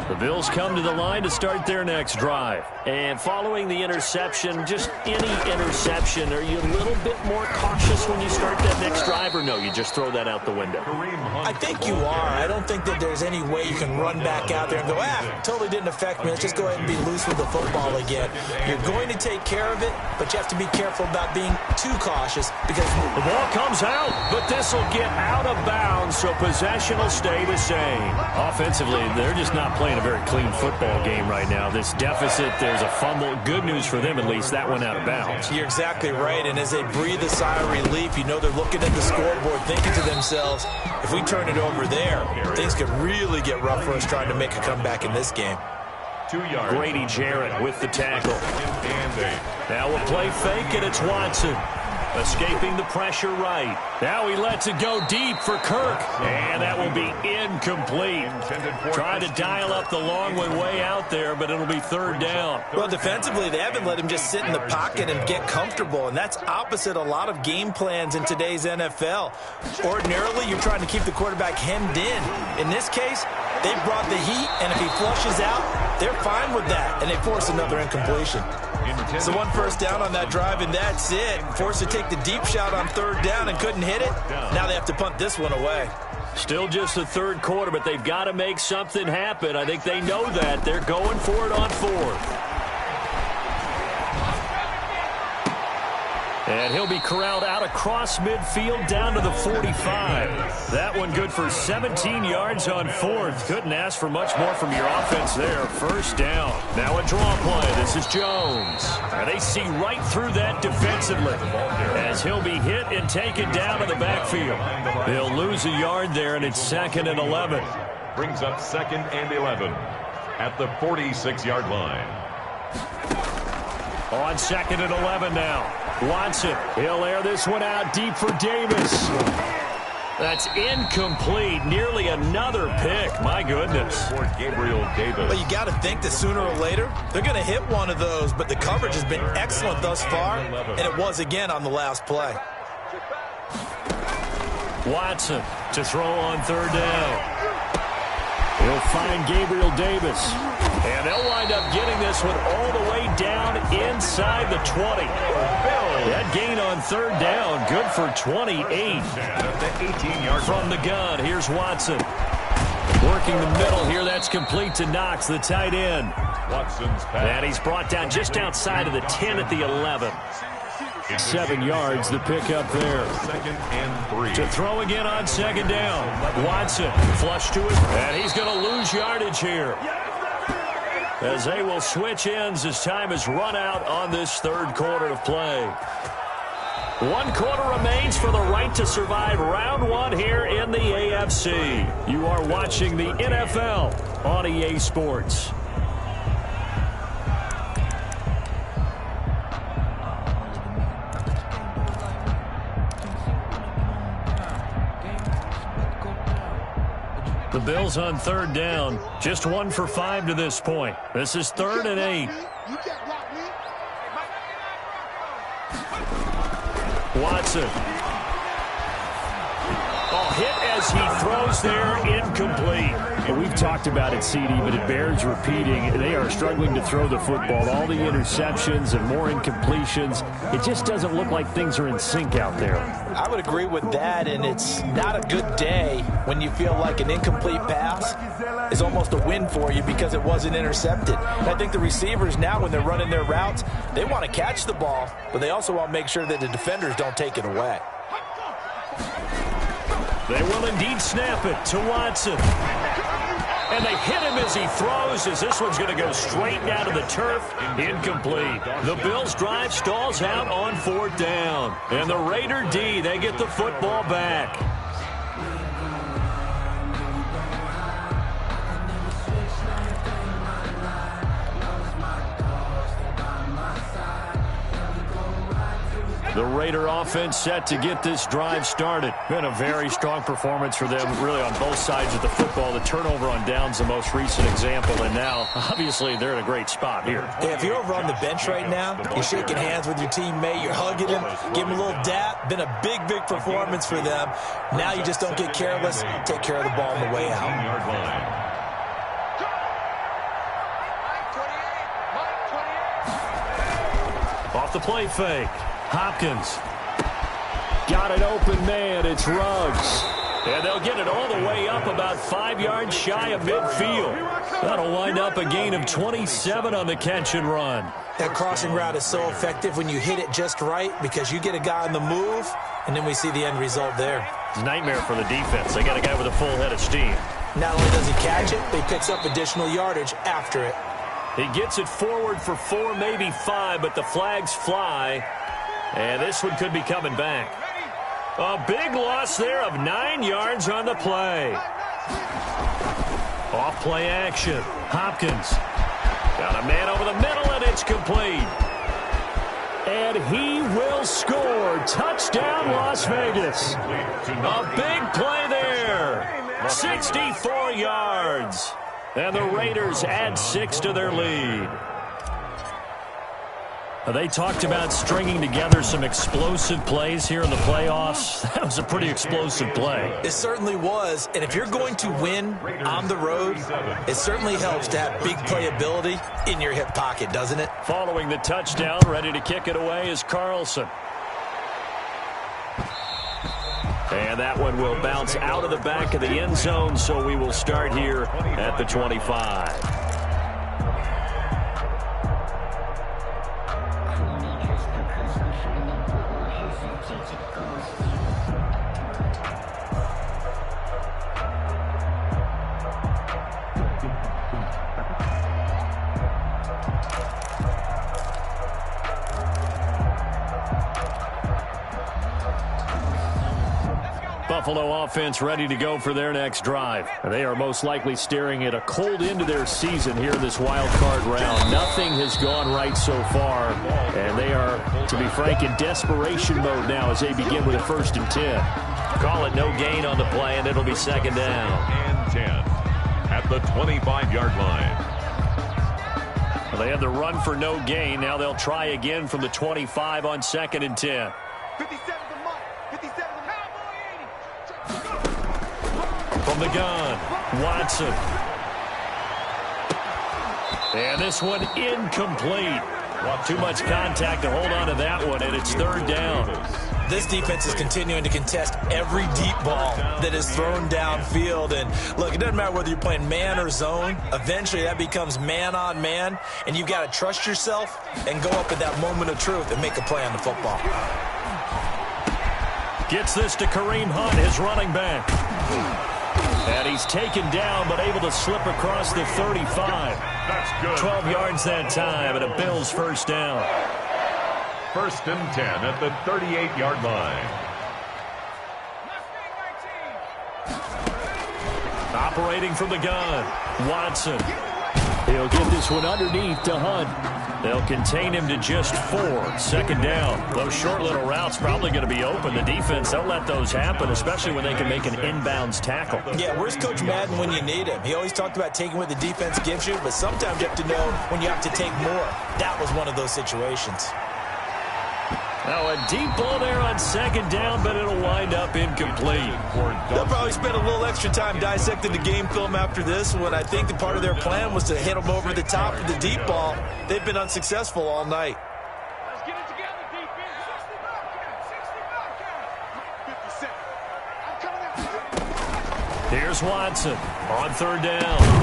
The Bills come to the line to start their next drive. And following the interception, just any interception, are you a little bit more cautious when you start that next drive, or no, you just throw that out the window? I think you are. I don't think that there's any way you can run back out there and go, totally didn't affect me. Let's just go ahead and be loose with the football again. You're going to take care of it, but you have to be careful about being too cautious because the ball comes out, but this will get out of bounds, so possession will stay the same. Offensively, they're just not playing a very clean football game right now. This deficit, there's a fumble. Good news for them, at least. That went out of bounds. You're exactly right, and as they breathe a sigh of relief, you know they're looking at the scoreboard thinking to themselves, if we turn it over there, things could really get rough for us trying to make a comeback in this game. 2 yards. Grady Jarrett with the tackle. Now we'll play fake, and it's Watson. Escaping the pressure right. Now he lets it go deep for Kirk. And that will be incomplete. Trying to dial up the long one way out there, but it'll be third down. Well, defensively, they haven't let him just sit in the pocket and get comfortable, and that's opposite a lot of game plans in today's NFL. Ordinarily, you're trying to keep the quarterback hemmed in. In this case, they brought the heat, and if he flushes out, they're fine with that, and they force another incompletion. So 1 first down on that drive, and that's it. Forced to take the deep shot on third down and couldn't hit it. Now they have to punt this one away. Still just the third quarter, but they've got to make something happen. I think they know that. They're going for it on fourth. And he'll be corralled out across midfield down to the 45. That one good for 17 yards on fourth. Couldn't ask for much more from your offense there. First down. Now a draw play. This is Jones. And they see right through that defensively as he'll be hit and taken down to the backfield. They'll lose a yard there, and it's 2nd and 11. Brings up 2nd and 11 at the 46-yard line. On 2nd and 11 now. Watson, he'll air this one out deep for Davis. That's incomplete. Nearly another pick. My goodness. For Gabriel Davis. But you got to think that sooner or later, they're going to hit one of those. But the coverage has been excellent thus far, and it was again on the last play. Watson to throw on third down. He'll find Gabriel Davis. And they'll wind up getting this one all the way down inside the 20. That gain on third down, good for 28. From the gun, here's Watson. Working the middle here, that's complete to Knox, the tight end. Watson's pass. And he's brought down just outside of the 10 at the 11. 7 yards, the pickup there. 2nd and 3. To throw again on 2nd down. Watson, flush to it, and he's going to lose yardage here. As they will switch ends as time is run out on this third quarter of play. 1 quarter remains for the right to survive round 1 here in the AFC. You are watching the NFL on EA Sports. The Bills on third down, just 1 for 5 to this point. This is 3rd and 8. Watson. Oh, hit as he throws there, incomplete. And we've talked about it, CD, but it bears repeating. They are struggling to throw the football. All the interceptions and more incompletions. It just doesn't look like things are in sync out there. I would agree with that, and it's not a good day when you feel like an incomplete pass is almost a win for you because it wasn't intercepted. And I think the receivers now, when they're running their routes, they want to catch the ball, but they also want to make sure that the defenders don't take it away. They will indeed snap it to Watson. And they hit him as he throws, as this one's going to go straight down to the turf. Incomplete. The Bills' drive stalls out on 4th down. And the Raider D, they get the football back. The Raider offense set to get this drive started. Been a very strong performance for them, really, on both sides of the football. The turnover on downs, the most recent example, and now, obviously, they're in a great spot here. Yeah, if you're over on the bench right now, you're shaking hands with your teammate, you're hugging him, give him a little dap. Been a big, big performance for them. Now you just don't get careless. Take care of the ball on the way out. Off the play fake. Hopkins. Got an open man. It's Ruggs. And they'll get it all the way up about 5 yards shy of midfield. That'll wind up a gain of 27 on the catch and run. That crossing route is so effective when you hit it just right because you get a guy on the move, and then we see the end result there. It's a nightmare for the defense. They got a guy with a full head of steam. Not only does he catch it, but he picks up additional yardage after it. He gets it forward for 4, maybe 5, but the flags fly. And this one could be coming back. A big loss there of 9 yards on the play. Off play action. Hopkins. Got a man over the middle, and it's complete. And he will score. Touchdown, Las Vegas. A big play there. 64 yards. And the Raiders add 6 to their lead. They talked about stringing together some explosive plays here in the playoffs. That was a pretty explosive play. It certainly was. And if you're going to win on the road, it certainly helps to have big playability in your hip pocket, doesn't it? Following the touchdown, ready to kick it away is Carlson. And that one will bounce out of the back of the end zone, so we will start here at the 25. Buffalo offense ready to go for their next drive. And they are most likely staring at a cold end to their season here in this wild card round. Nothing has gone right so far, and they are, to be frank, in desperation mode now as they begin with a 1st and 10. Call it no gain on the play, and it'll be 2nd down. And 10 at the 25-yard line. Well, they had the run for no gain. Now they'll try again from the 25 on 2nd and 10. 57 to Mike. 57 to From the gun, Watson. And this one incomplete. Too much contact to hold on to that one, and it's 3rd down. This defense is continuing to contest every deep ball that is thrown downfield. And, look, it doesn't matter whether you're playing man or zone. Eventually, that becomes man on man, and you've got to trust yourself and go up at that moment of truth and make a play on the football. Gets this to Kareem Hunt, his running back. And he's taken down, but able to slip across the 35. That's good. 12 yards that time, and a Bills 1st down. 1st and 10 at the 38-yard line. Operating from the gun, Watson. He'll get this one underneath to Hunt. They'll contain him to just 4. 2nd down. Those short little routes probably going to be open. The defense, they'll let those happen, especially when they can make an inbounds tackle. Yeah, where's Coach Madden when you need him? He always talked about taking what the defense gives you, but sometimes you have to know when you have to take more. That was one of those situations. Now a deep ball there on second down, but it'll wind up incomplete. They'll probably spend a little extra time dissecting the game film after this one. I think the part of their plan was to hit them over the top of the deep ball. They've been unsuccessful all night. Let's get it together, defense. 60 I'm coming out. Here's Watson on third down.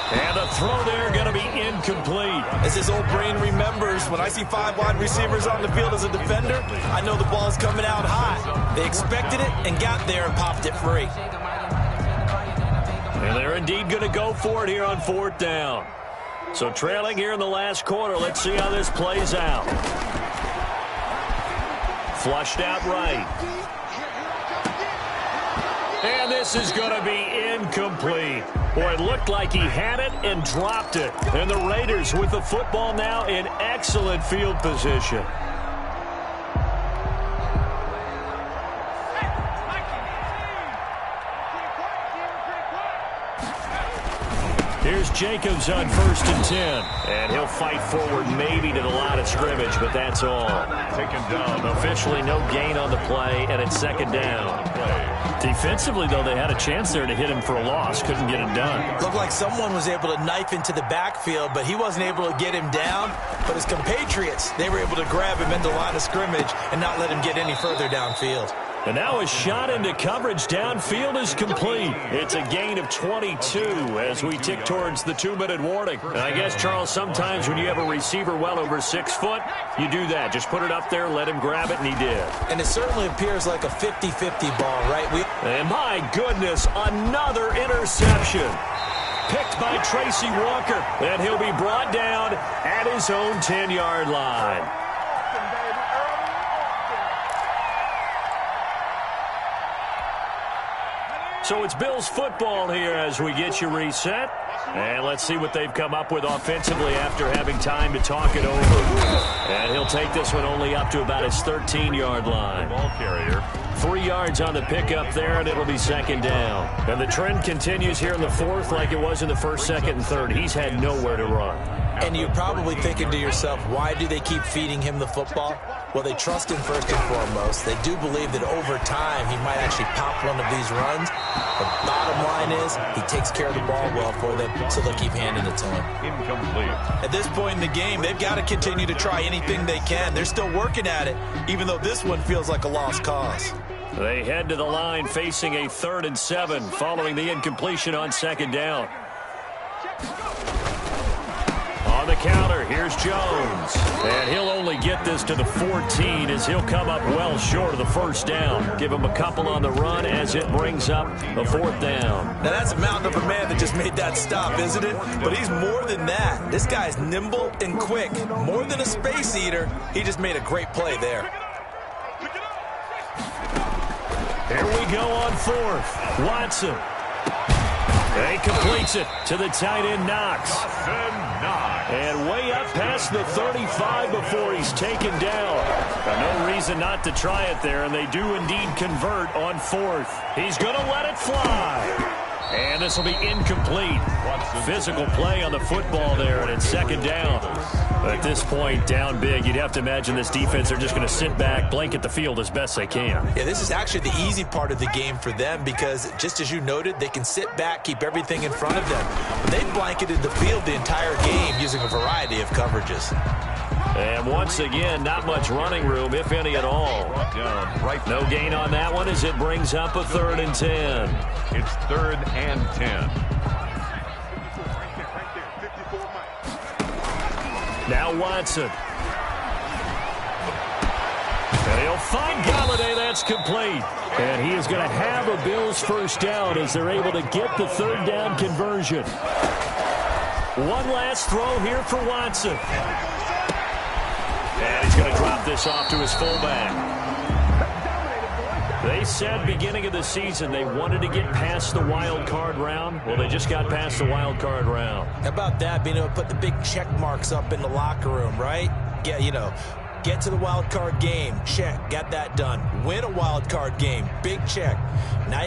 And the throw there going to be incomplete. As his old brain remembers, when I see 5 wide receivers on the field as a defender, I know the ball's coming out hot. They expected it and got there and popped it free. And they're indeed going to go for it here on fourth down. So trailing here in the last quarter, let's see how this plays out. Flushed out right. And this is going to be incomplete. Boy, it looked like he had it and dropped it. And the Raiders with the football now in excellent field position. Here's Jacobs on 1st and 10. And he'll fight forward maybe to the line of scrimmage, but that's all. Taken down. Officially no gain on the play, and it's second down. Defensively, though, they had a chance there to hit him for a loss. Couldn't get it done. Looked like someone was able to knife into the backfield, but he wasn't able to get him down. But his compatriots, they were able to grab him at the line of scrimmage and not let him get any further downfield. And now a shot into coverage downfield is complete. It's a gain of 22 as we tick towards the 2-minute warning. And I guess, Charles, sometimes when you have a receiver well over 6 foot, you do that. Just put it up there, let him grab it, and he did. And it certainly appears like a 50-50 ball, right? And my goodness, another interception. Picked by Tracy Walker. And he'll be brought down at his own 10-yard line. So it's Bills football here as we get you reset. And let's see what they've come up with offensively after having time to talk it over. And he'll take this one only up to about his 13-yard line. Ball carrier. 3 yards on the pickup there, and it'll be second down. And the trend continues here in the fourth like it was in the first, second, and third. He's had nowhere to run. And you're probably thinking to yourself, why do they keep feeding him the football? Well, they trust him first and foremost. They do believe that over time he might actually pop one of these runs. The bottom line is he takes care of the ball well for them, so they'll keep handing it to him. Incomplete. At this point in the game, they've got to continue to try anything they can. They're still working at it, even though this one feels like a lost cause. They head to the line facing a 3rd and 7 following the incompletion on second down. On the counter, here's Jones. And he'll only get this to the 14 as he'll come up well short of the first down. Give him a couple on the run as it brings up the 4th down. Now, that's a mountain of a man that just made that stop, isn't it? But he's more than that. This guy's nimble and quick. More than a space eater, he just made a great play there. Here we go on 4th. Watson. He completes it to the tight end, Knox. And way up past the 35 before he's taken down. No reason not to try it there, and they do indeed convert on 4th. He's going to let it fly. And this will be incomplete. Physical play on the football there, and it's second down. At this point, down big, you'd have to imagine this defense are just going to sit back, blanket the field as best they can. Yeah, this is actually the easy part of the game for them because, just as you noted, they can sit back, keep everything in front of them. They've blanketed the field the entire game using a variety of coverages. And once again, not much running room, if any at all. No gain on that one as it brings up a 3rd and 10. It's 3rd and 10. Now Watson. And he'll find Galladay. That's complete. And he is going to have a Bills first down as they're able to get the 3rd down conversion. One last throw here for Watson. And he's going to drop this off to his fullback. They said beginning of the season they wanted to get past the wild card round. Well, they just got past the wild card round. How about that, being able to put the big check marks up in the locker room, right? Yeah, you know, get to the wild card game, check, got that done. Win a wild card game, big check. Now you've